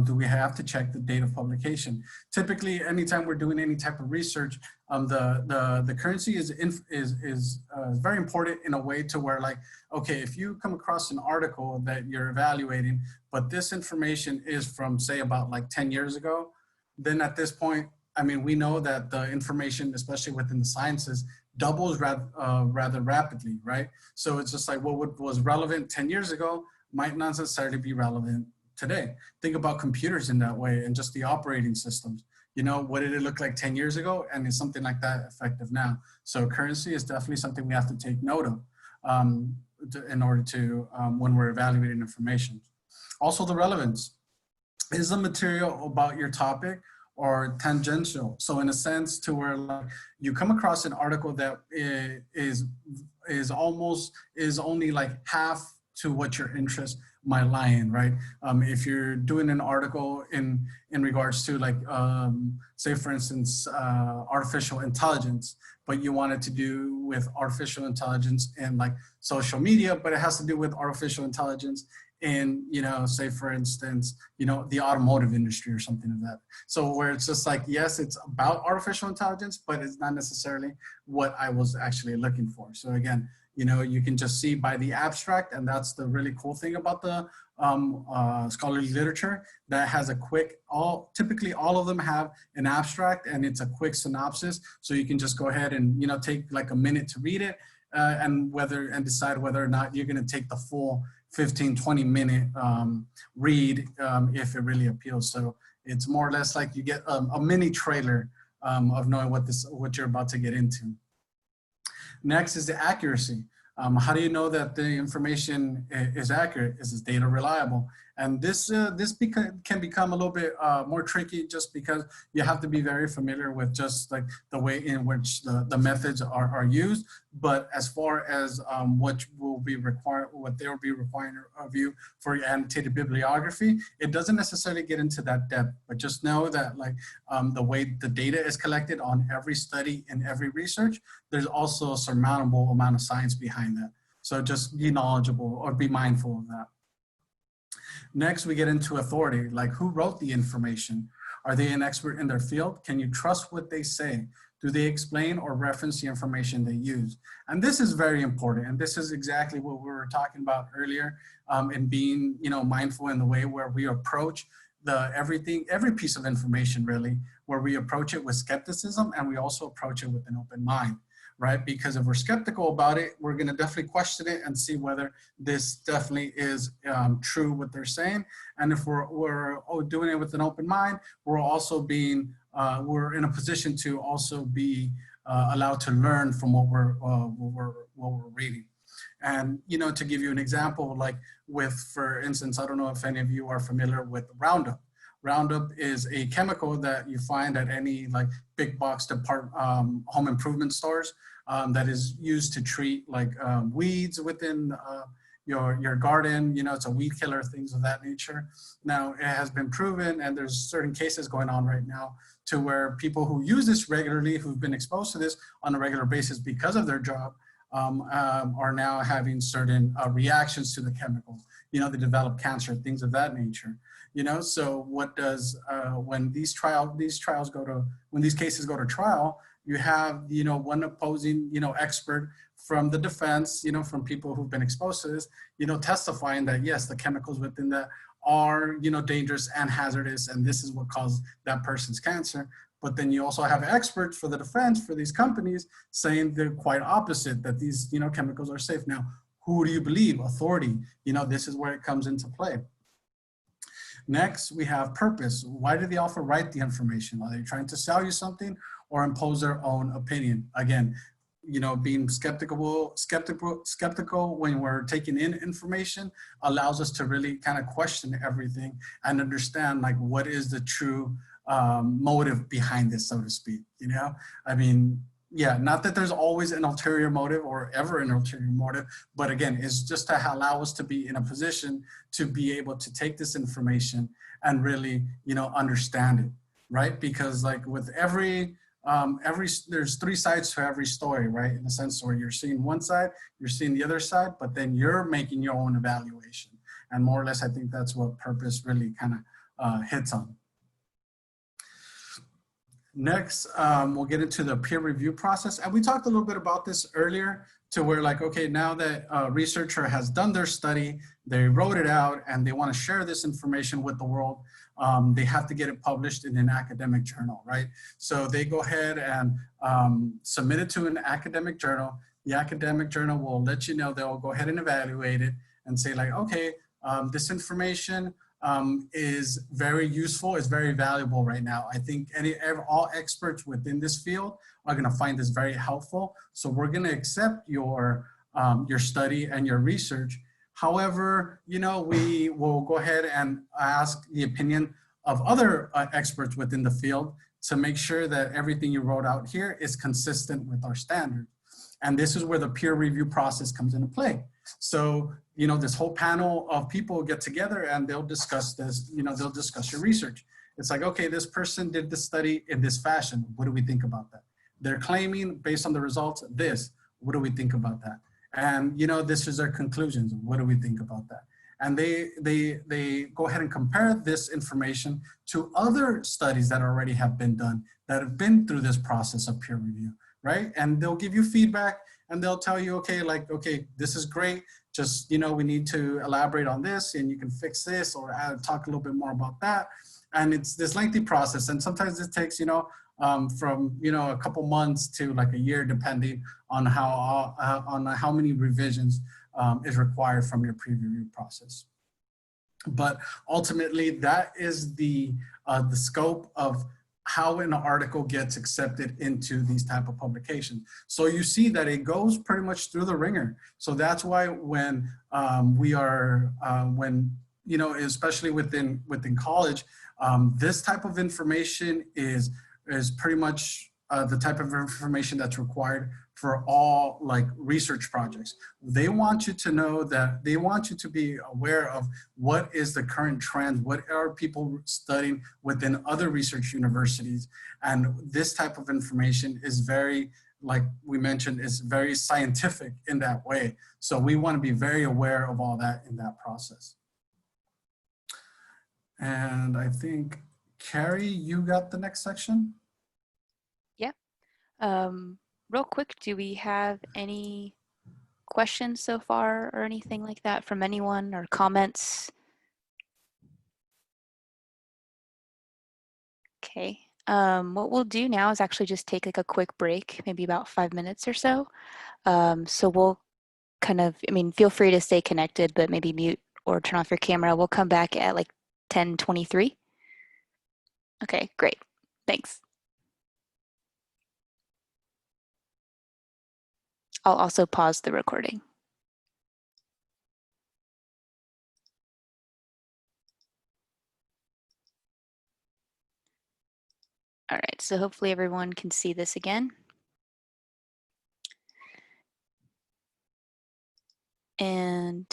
Do we have to check the date of publication? Typically, anytime we're doing any type of research, the currency is very important in a way to where okay, if you come across an article that you're evaluating, but this information is from say about 10 years ago, then at this point, we know that the information, especially within the sciences, doubles rather rapidly, right? So it's just like what was relevant 10 years ago might not necessarily be relevant today. Think about computers in that way and just the operating systems. You know, what did it look like 10 years ago? And is something like that effective now? So currency is definitely something we have to take note of in order to, when we're evaluating information. Also the relevance. Is the material about your topic or tangential? So in a sense to where like you come across an article that is only like half to what your interest might lie in, right? If you're doing an article in regards to like, say for instance, artificial intelligence, but you wanted to do with artificial intelligence and like social media, but it has to do with artificial intelligence in, you know, say for instance, you know, the automotive industry or something of that. So where it's just like, yes, it's about artificial intelligence, but it's not necessarily what I was actually looking for. So again, you know, you can just see by the abstract, and that's the really cool thing about the scholarly literature that has a quick, typically all of them have an abstract and it's a quick synopsis. So you can just go ahead and, you know, take like a minute to read it and decide whether or not you're going to take the full 15-20 minute read if it really appeals. So it's more or less like you get a mini trailer of knowing what you're about to get into. Next is the accuracy. How do you know that the information is accurate? Is this data reliable? And this can become a little bit more tricky just because you have to be very familiar with just like the way in which the methods are used. But as far as what they'll be requiring of you for your annotated bibliography, it doesn't necessarily get into that depth, but just know that like the way the data is collected on every study and every research, there's also a surmountable amount of science behind that. So just be knowledgeable or be mindful of that. Next, we get into authority, like who wrote the information? Are they an expert in their field? Can you trust what they say? Do they explain or reference the information they use? And this is very important. And this is exactly what we were talking about earlier in being, you know, mindful in the way where we approach every piece of information really, where we approach it with skepticism and we also approach it with an open mind. Right? Because if we're skeptical about it, we're going to definitely question it and see whether this definitely is true what they're saying. And if we're doing it with an open mind, we're also we're in a position to also be allowed to learn from what we're reading. And, you know, to give you an example, like for instance, I don't know if any of you are familiar with Roundup. Roundup is a chemical that you find at any like big box home improvement stores that is used to treat like weeds within your garden. You know, it's a weed killer, things of that nature. Now it has been proven, and there's certain cases going on right now to where people who use this regularly, who've been exposed to this on a regular basis because of their job, are now having certain reactions to the chemical. You know, they develop cancer, things of that nature. You know, so what does when these cases go to trial, you have, you know, one opposing, you know, expert from the defense, you know, from people who've been exposed to this, you know, testifying that yes, the chemicals within that are, you know, dangerous and hazardous, and this is what caused that person's cancer. But then you also have experts for the defense for these companies saying the quite opposite, that these, you know, chemicals are safe. Now, who do you believe? Authority. You know, this is where it comes into play. Next, we have purpose. Why did the author write the information? Are they trying to sell you something or impose their own opinion? Again, you know, being skeptical when we're taking in information allows us to really kind of question everything and understand like what is the true motive behind this, so to speak. You know, I mean, yeah, not that there's always an ulterior motive or ever an ulterior motive, but again, it's just to allow us to be in a position to be able to take this information and really, you know, understand it, right? Because like with there's three sides to every story, right? In a sense where you're seeing one side, you're seeing the other side, but then you're making your own evaluation. And more or less, I think that's what purpose really kind of hits on. Next, we'll get into the peer review process. And we talked a little bit about this earlier to where like, okay, now that a researcher has done their study, they wrote it out and they want to share this information with the world, they have to get it published in an academic journal, right? So they go ahead and submit it to an academic journal. The academic journal will let you know, they'll go ahead and evaluate it and say like, okay, this information is very useful, is very valuable right now. I think all experts within this field are gonna find this very helpful. So we're gonna accept your study and your research. However, you know, we will go ahead and ask the opinion of other experts within the field to make sure that everything you wrote out here is consistent with our standards. And this is where the peer review process comes into play. So, you know, this whole panel of people get together and they'll discuss this, you know, they'll discuss your research. It's like, okay, this person did the study in this fashion. What do we think about that? They're claiming based on the results, this, what do we think about that? And, you know, this is their conclusions. What do we think about that? And they go ahead and compare this information to other studies that already have been done, that have been through this process of peer review, right? And they'll give you feedback and they'll tell you, okay, like, okay, this is great. Just, you know, we need to elaborate on this and you can fix this or talk a little bit more about that. And it's this lengthy process. And sometimes it takes, you know, from, you know, a couple months to like a year, depending on how many revisions is required from your peer review process. But ultimately, that is the scope of how an article gets accepted into these type of publications. So you see that it goes pretty much through the ringer. So that's why when you know, especially within college, this type of information is pretty much the type of information that's required for all like research projects. They want you to know that, they want you to be aware of what is the current trend, what are people studying within other research universities. And this type of information is very, like we mentioned, is very scientific in that way. So we want to be very aware of all that in that process. And I think, Carrie, you got the next section? Yeah. Real quick, do we have any questions so far or anything like that from anyone or comments? Okay. What we'll do now is actually just take like a quick break, maybe about 5 minutes or so. So we'll kind of, I mean, feel free to stay connected, but maybe mute or turn off your camera. We'll come back at like 10:23. Okay, great. Thanks. I'll also pause the recording. All right, so hopefully everyone can see this again. And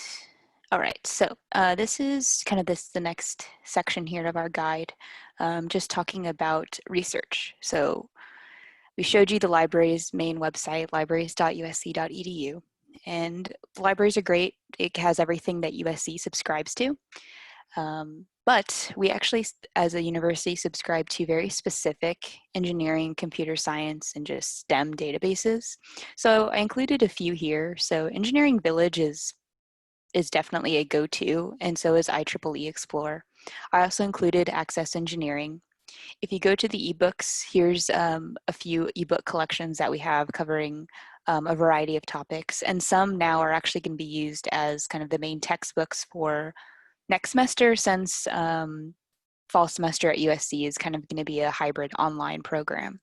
all right, so this is kind of the next section here of our guide, just talking about research. So we showed you the library's main website, libraries.usc.edu, and the libraries are great. It has everything that USC subscribes to. But we actually, as a university, subscribe to very specific engineering, computer science, and just STEM databases. So I included a few here. So Engineering Village is definitely a go-to, and so is IEEE Explorer. I also included Access Engineering. If you go to the ebooks, here's a few ebook collections that we have covering a variety of topics, and some now are actually going to be used as kind of the main textbooks for next semester, since fall semester at USC is kind of going to be a hybrid online program.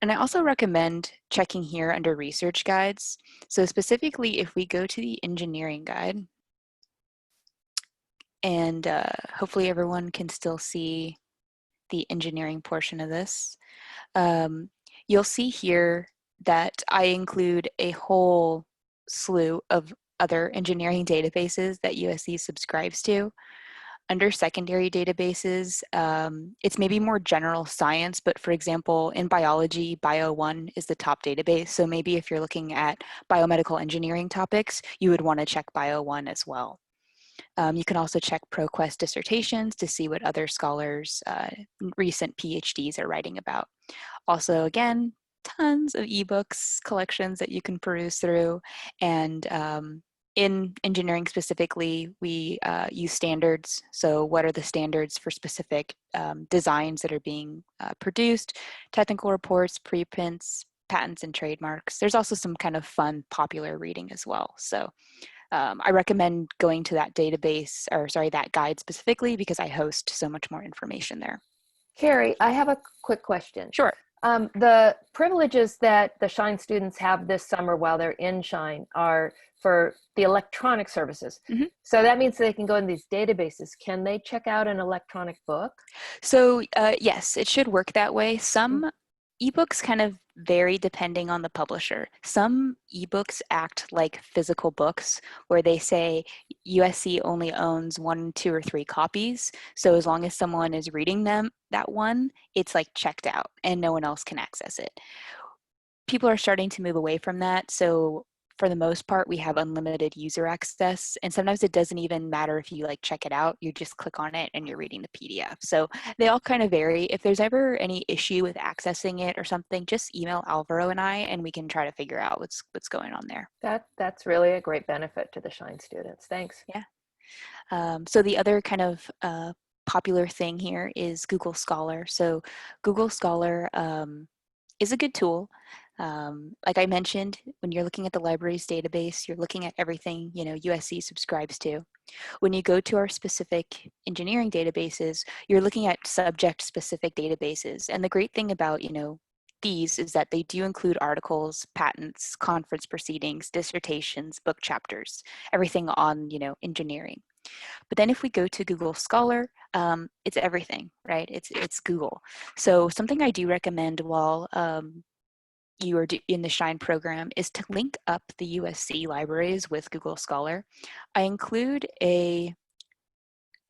And I also recommend checking here under research guides. So specifically, if we go to the engineering guide, and hopefully everyone can still see the engineering portion of this, you'll see here that I include a whole slew of other engineering databases that USC subscribes to. Under secondary databases, it's maybe more general science, but for example, in biology, Bio1 is the top database. So maybe if you're looking at biomedical engineering topics, you would want to check Bio1 as well. You can also check ProQuest dissertations to see what other scholars, recent PhDs are writing about. Also, again, tons of ebooks collections that you can peruse through. And in engineering specifically, we use standards. So what are the standards for specific designs that are being produced, technical reports, preprints, patents, and trademarks. There's also some kind of fun, popular reading as well. So I recommend going to that database, or sorry, that guide specifically, because I host so much more information there. Carrie, I have a quick question. Sure. The privileges that the Shine students have this summer while they're in Shine are for the electronic services. Mm-hmm. So that means they can go in these databases. Can they check out an electronic book? So yes, it should work that way. Some ebooks kind of vary depending on the publisher. Some ebooks act like physical books where they say USC only owns 1, 2, or 3 copies. So as long as someone is reading that one, it's like checked out and no one else can access it. People are starting to move away from that. So for the most part, we have unlimited user access. And sometimes it doesn't even matter if you like check it out, you just click on it and you're reading the PDF. So they all kind of vary. If there's ever any issue with accessing it or something, just email Alvaro and I, and we can try to figure out what's going on there. That's really a great benefit to the Shine students. Thanks. Yeah. So the other kind of popular thing here is Google Scholar. So Google Scholar is a good tool. Like I mentioned, when you're looking at the library's database, you're looking at everything, USC subscribes to. When you go to our specific engineering databases, you're looking at subject-specific databases. And the great thing about, these is that they do include articles, patents, conference proceedings, dissertations, book chapters, everything on, engineering. But then if we go to Google Scholar, it's everything, right? It's Google. So something I do recommend while you are in the Shine program is to link up the USC libraries with Google Scholar. I include a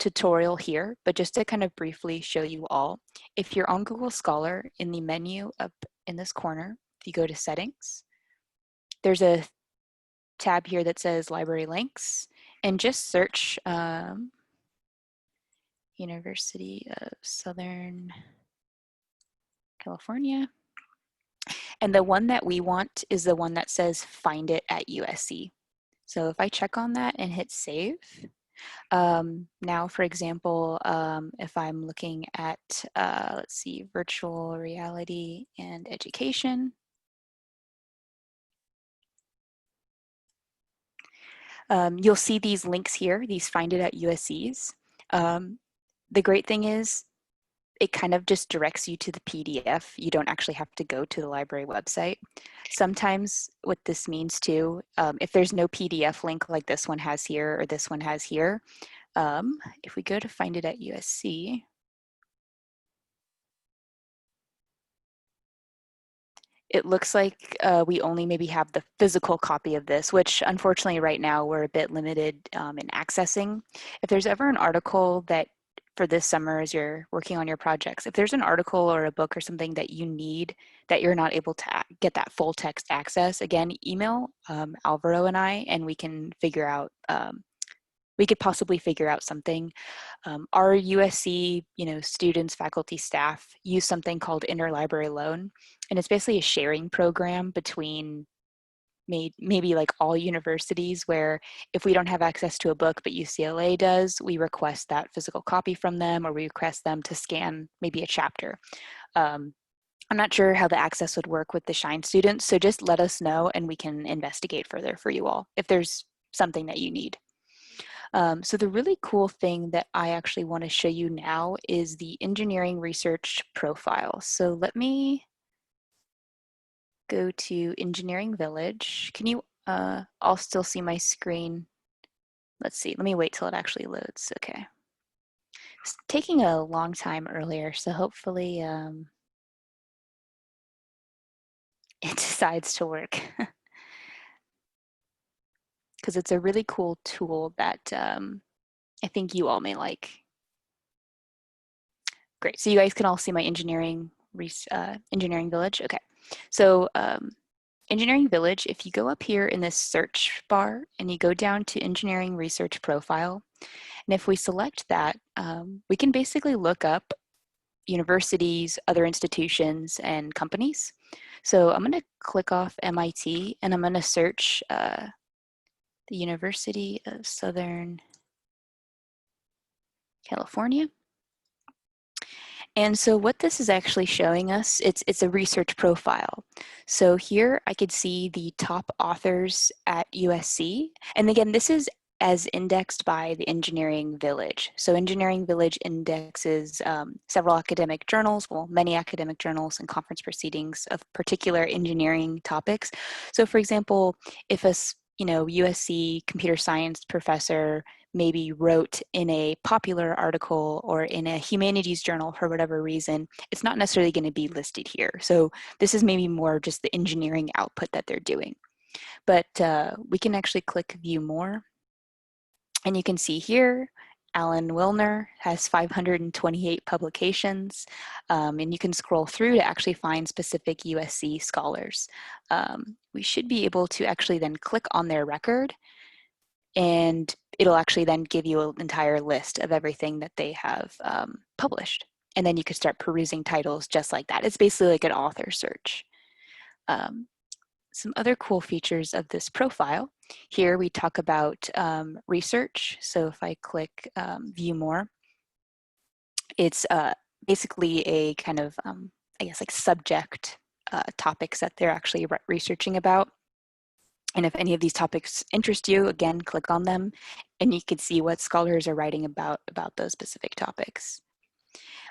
tutorial here, but just to kind of briefly show you all, if you're on Google Scholar, in the menu up in this corner, if you go to settings, there's a tab here that says library links, and just search University of Southern California. And the one that we want is the one that says find it at USC. So if I check on that and hit save, now, for example, if I'm looking at, let's see, virtual reality and education, you'll see these links here, these find it at USC's. The great thing is it kind of just directs you to the PDF. You don't actually have to go to the library website. Sometimes what this means too, if there's no PDF link like this one has here or this one has here, if we go to find it at USC, it looks like we only maybe have the physical copy of this, which unfortunately right now we're a bit limited in accessing. If there's ever an article that for this summer as you're working on your projects, if there's an article or a book or something that you need that you're not able to get that full text access, again, email Alvaro and I, and we can figure out, we could possibly figure out something. Our USC, students, faculty, staff use something called Interlibrary Loan, and it's basically a sharing program between maybe like all universities, where if we don't have access to a book but UCLA does, we request that physical copy from them, or we request them to scan maybe a chapter. I'm not sure how the access would work with the Shine students, so just let us know and we can investigate further for you all if there's something that you need. So the really cool thing that I actually want to show you now is the engineering research profile. So let me go to Engineering Village. Can you all still see my screen? Let's see, let me wait till it actually loads. Okay. It's taking a long time earlier, so hopefully it decides to work. Because it's a really cool tool that I think you all may like. Great, so you guys can all see my engineering village. Okay, so Engineering Village, if you go up here in this search bar and you go down to Engineering Research Profile, and if we select that, we can basically look up universities, other institutions, and companies. So I'm going to click off MIT and I'm going to search the University of Southern California. And so what this is actually showing us, it's a research profile. So here I could see the top authors at USC. And again, this is as indexed by the Engineering Village. So Engineering Village indexes several academic journals, well, many academic journals and conference proceedings of particular engineering topics. So for example, if a USC computer science professor maybe wrote in a popular article or in a humanities journal for whatever reason, it's not necessarily going to be listed here. So this is maybe more just the engineering output that they're doing. But we can actually click View More. And you can see here, Alan Wilner has 528 publications, and you can scroll through to actually find specific USC scholars. We should be able to actually then click on their record, and it'll actually then give you an entire list of everything that they have published. And then you could start perusing titles just like that. It's basically like an author search. Some other cool features of this profile. Here we talk about research. So if I click View More, it's basically a kind of, I guess, like subject topics that they're actually researching about. And if any of these topics interest you, again, click on them and you can see what scholars are writing about those specific topics.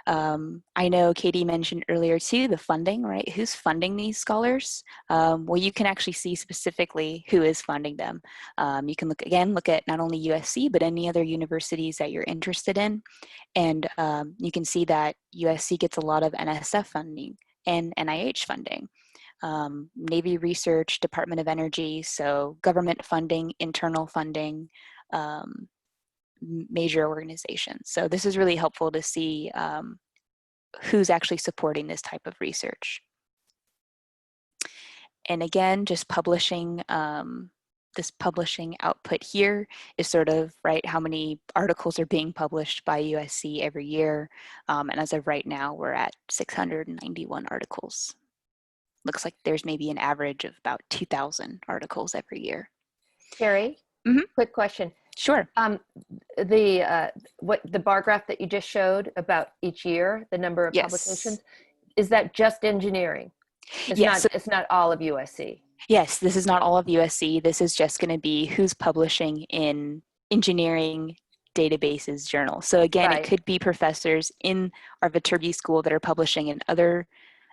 I know Katie mentioned earlier too, the funding, right? Who's funding these scholars? Well, you can actually see specifically who is funding them. You can look at not only USC, but any other universities that you're interested in. And you can see that USC gets a lot of NSF funding and NIH funding. Navy Research, Department of Energy, so government funding, internal funding, major organizations. So this is really helpful to see who's actually supporting this type of research. And again, just publishing, this publishing output here is sort of, right, how many articles are being published by USC every year. And as of right now, we're at 691 articles. Looks like there's maybe an average of about 2,000 articles every year. Carrie, quick question. Sure. The bar graph that you just showed about each year, the number of publications, is that just engineering? It's not all of USC. Yes, this is not all of USC. This is just going to be who's publishing in engineering databases journals. So again, It could be professors in our Viterbi school that are publishing in other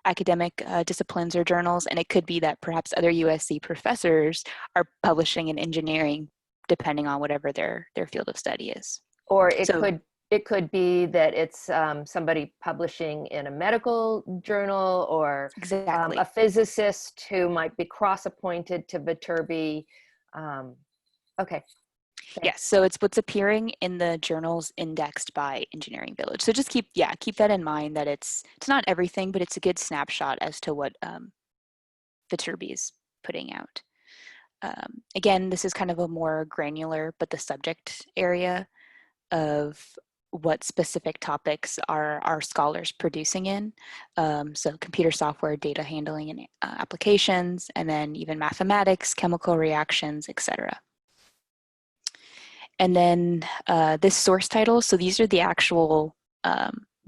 academic disciplines or journals, and it could be that perhaps other USC professors are publishing in engineering, depending on whatever their field of study is. Or it could be that it's somebody publishing in a medical journal, or a physicist who might be cross-appointed to Viterbi. Okay. Yes, so it's what's appearing in the journals indexed by Engineering Village. So just keep that in mind, that it's not everything, but it's a good snapshot as to what Viterbi is putting out. Again, this is kind of a more granular, but the subject area of what specific topics are our scholars producing in. So computer software, data handling and applications, and then even mathematics, chemical reactions, etc. And then this source title, so these are the actual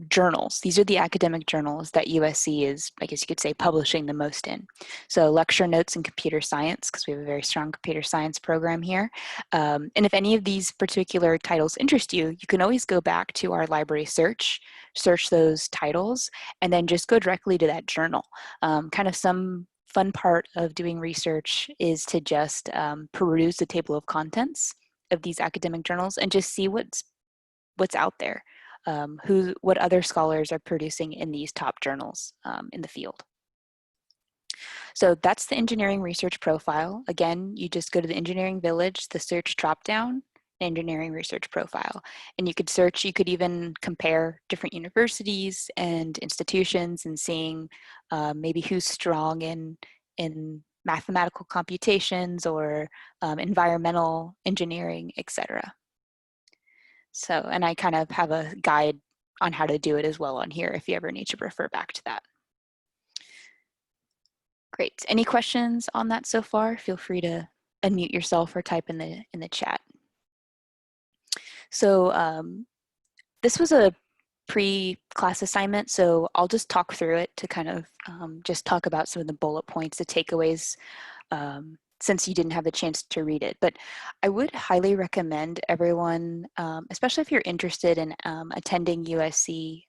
journals. These are the academic journals that USC is, I guess you could say, publishing the most in. So lecture notes in computer science, because we have a very strong computer science program here. And if any of these particular titles interest you, you can always go back to our library search those titles, and then just go directly to that journal. Kind of some fun part of doing research is to just peruse the table of contents of these academic journals and just see what's out there. What other scholars are producing in these top journals in the field. So that's the engineering research profile. Again, you just go to the Engineering Village, the search dropdown, engineering research profile. And you could even compare different universities and institutions and seeing maybe who's strong in mathematical computations or environmental engineering, etc. So, and I kind of have a guide on how to do it as well on here if you ever need to refer back to that. Great. Any questions on that so far? Feel free to unmute yourself or type in the chat. So this was a pre-class assignment, so I'll just talk through it to kind of just talk about some of the bullet points, the takeaways, since you didn't have the chance to read it. But I would highly recommend everyone, especially if you're interested in attending USC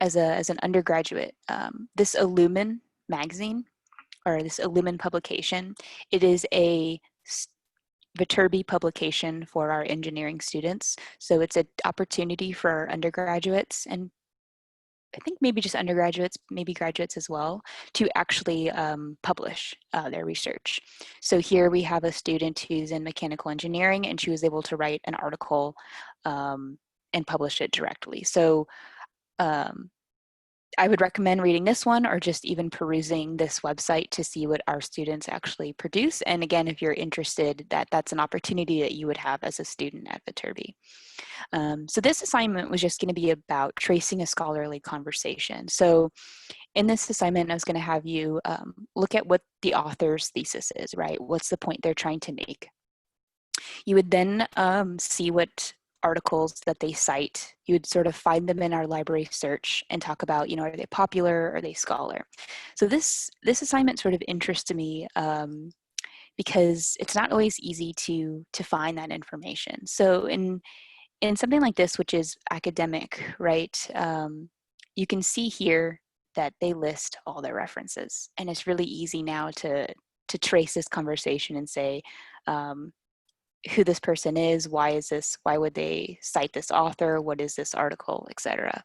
as an undergraduate, this Illumin magazine, or this Illumin publication, it is a Viterbi publication for our engineering students. So it's an opportunity for our undergraduates, and I think maybe just undergraduates, maybe graduates as well, to actually publish their research. So here we have a student who's in mechanical engineering, and she was able to write an article and publish it directly. So I would recommend reading this one, or just even perusing this website to see what our students actually produce. And again, if you're interested, that's an opportunity that you would have as a student at Viterbi. So this assignment was just going to be about tracing a scholarly conversation. So in this assignment, I was going to have you look at what the author's thesis is, right? What's the point they're trying to make? You would then see what articles that they cite. You would sort of find them in our library search and talk about, you know, are they popular, or are they scholar? So this assignment sort of interests me because it's not always easy to find that information. So in something like this, which is academic, right, you can see here that they list all their references, and it's really easy now to trace this conversation and say who this person is, why would they cite this author, what is this article, etc.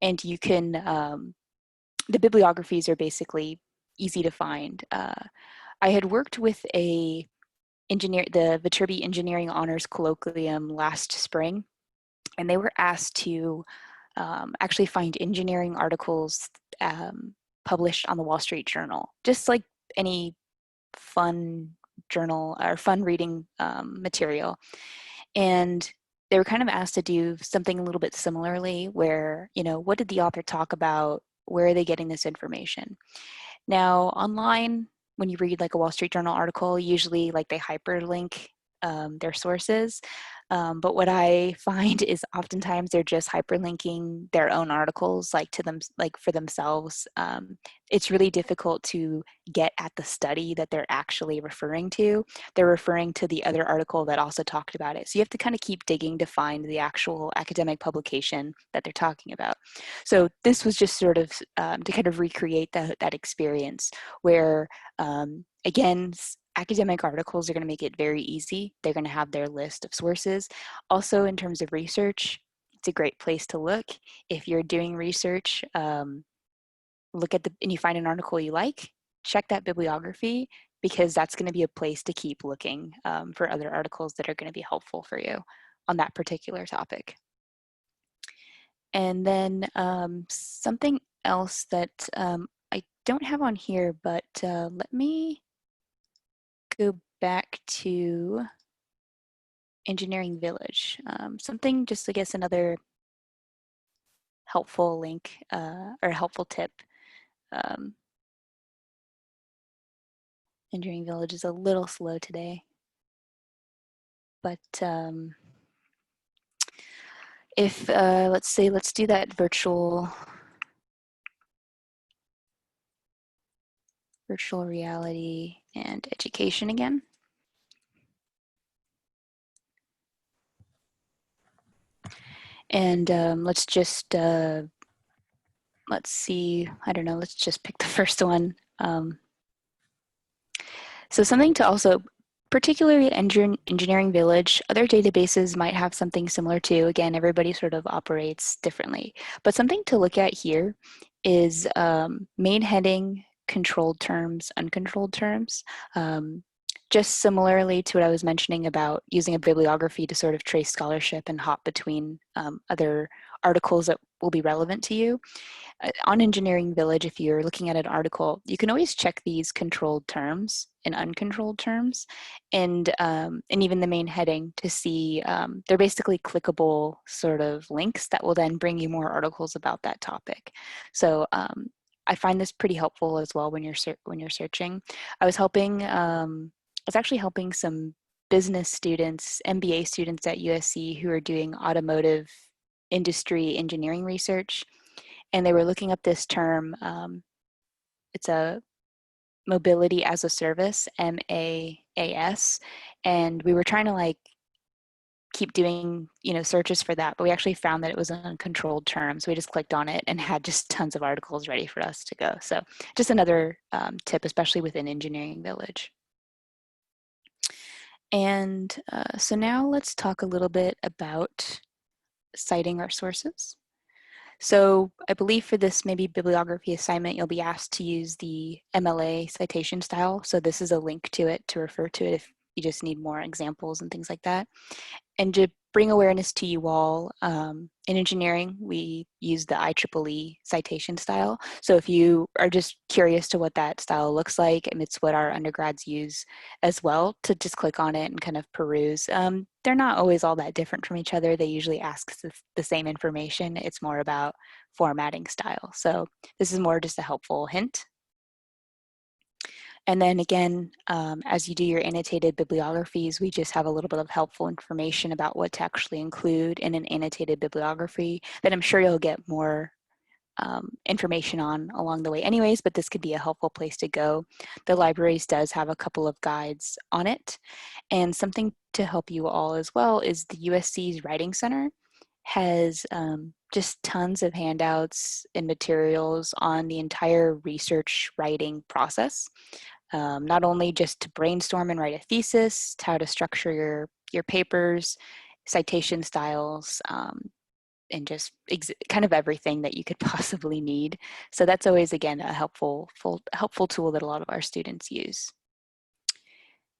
And you can, the bibliographies are basically easy to find. I had worked with the Viterbi Engineering Honors Colloquium last spring, and they were asked to actually find engineering articles published on the Wall Street Journal, just like any fun journal or fun reading material. And they were kind of asked to do something a little bit similarly, where, you know, what did the author talk about? Where are they getting this information? Now, online, when you read like a Wall Street Journal article, usually like they hyperlink their sources. But what I find is oftentimes they're just hyperlinking their own articles, like to them, like for themselves. It's really difficult to get at the study that they're actually referring to. They're referring to the other article that also talked about it. So you have to kind of keep digging to find the actual academic publication that they're talking about. So this was just sort of to kind of recreate that experience where, again, academic articles are going to make it very easy. They're going to have their list of sources. Also, in terms of research, it's a great place to look. If you're doing research, look at and you find an article you like, check that bibliography, because that's going to be a place to keep looking for other articles that are going to be helpful for you on that particular topic. And then something else that I don't have on here, but let me go back to Engineering Village. Something, just I guess another helpful link or helpful tip. Engineering Village is a little slow today, but if let's do that virtual reality and education again. And let's just, let's see, I don't know, let's just pick the first one. So something to also, particularly Engineering Village, other databases might have something similar too. Again, everybody sort of operates differently. But something to look at here is main heading, controlled terms, uncontrolled terms. Just similarly to what I was mentioning about using a bibliography to sort of trace scholarship and hop between other articles that will be relevant to you. On Engineering Village, if you're looking at an article, you can always check these controlled terms and uncontrolled terms, and even the main heading to see they're basically clickable sort of links that will then bring you more articles about that topic. So I find this pretty helpful as well when you're searching. I was actually helping some business students, MBA students at USC who are doing automotive industry engineering research, and they were looking up this term. It's a mobility as a service, MAAS, and we were trying to like keep doing searches for that, but we actually found that it was an uncontrolled term, so we just clicked on it and had just tons of articles ready for us to go. So just another tip, especially within Engineering Village. And so now let's talk a little bit about citing our sources. So I believe for this maybe bibliography assignment, you'll be asked to use the MLA citation style. So this is a link to it to refer to it if you just need more examples and things like that. And to bring awareness to you all, in engineering, we use the IEEE citation style. So if you are just curious to what that style looks like, and it's what our undergrads use as well, to just click on it and kind of peruse. They're not always all that different from each other. They usually ask the same information. It's more about formatting style. So this is more just a helpful hint. And then again, as you do your annotated bibliographies, we just have a little bit of helpful information about what to actually include in an annotated bibliography that I'm sure you'll get more information on along the way anyways, but this could be a helpful place to go. The libraries does have a couple of guides on it. And something to help you all as well is the USC's Writing Center has just tons of handouts and materials on the entire research writing process. Not only just to brainstorm and write a thesis, how to structure your papers, citation styles, and just kind of everything that you could possibly need. So that's always, again, a helpful tool that a lot of our students use.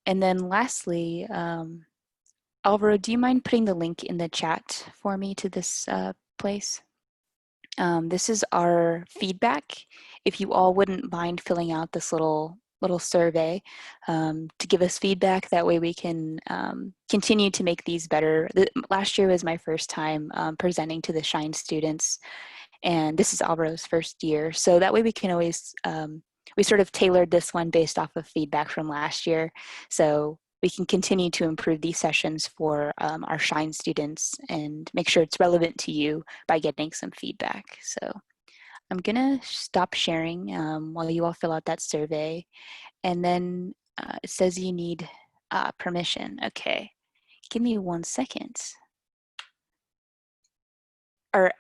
And then lastly, Alvaro, do you mind putting the link in the chat for me to this place? This is our feedback. If you all wouldn't mind filling out this little survey to give us feedback, that way we can continue to make these better. Last year was my first time presenting to the Shine students, and this is Alvaro's first year. So that way we can always, we sort of tailored this one based off of feedback from last year. So we can continue to improve these sessions for our Shine students and make sure it's relevant to you by getting some feedback. So I'm gonna stop sharing while you all fill out that survey. And then it says you need permission. Okay, give me 1 second. Or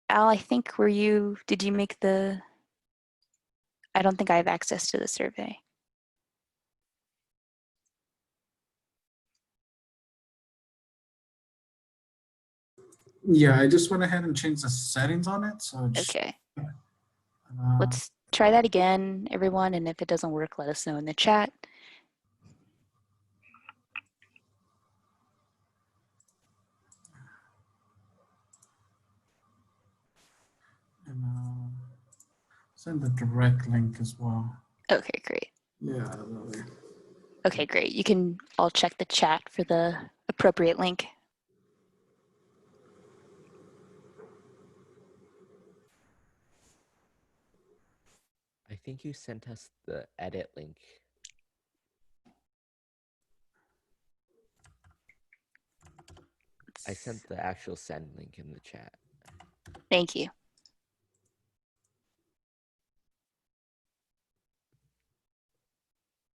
Al, I think did you make the, I don't think I have access to the survey. Yeah, I just went ahead and changed the settings on it. So Okay. Let's try that again, everyone. And if it doesn't work, let us know in the chat. and send the direct link as well. Okay, great. Yeah. Okay, great. You can all check the chat for the appropriate link. I think you sent us the edit link. I sent the actual send link in the chat. Thank you.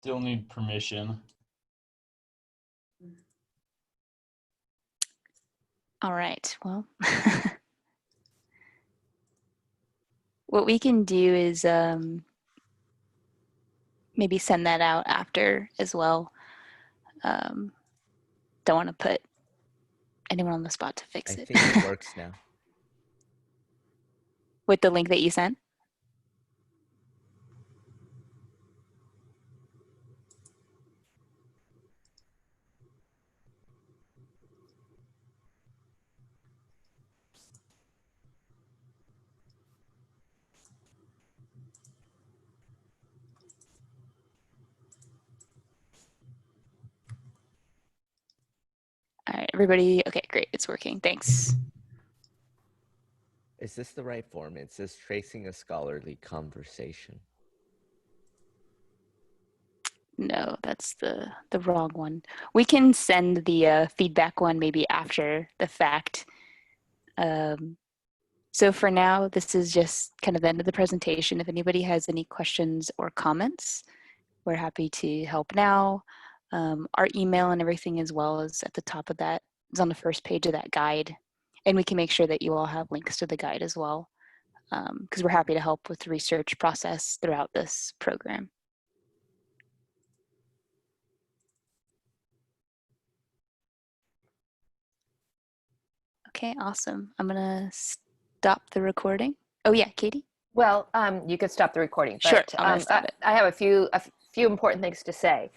Still need permission. All right, well, what we can do is maybe send that out after as well. Don't want to put anyone on the spot to fix it. I think it works now. With the link that you sent? everybody? Okay, great. It's working. Thanks. Is this the right form? It says tracing a scholarly conversation. No, that's the wrong one. We can send the feedback one maybe after the fact. So for now, this is just kind of the end of the presentation. If anybody has any questions or comments, we're happy to help now. Our email and everything as well is at the top of that, is on the first page of that guide. And we can make sure that you all have links to the guide as well, because we're happy to help with the research process throughout this program. Okay, awesome. I'm gonna stop the recording. Oh yeah, Katie? Well, you could stop the recording, but Sure, I'm gonna stop it. I have a few important things to say.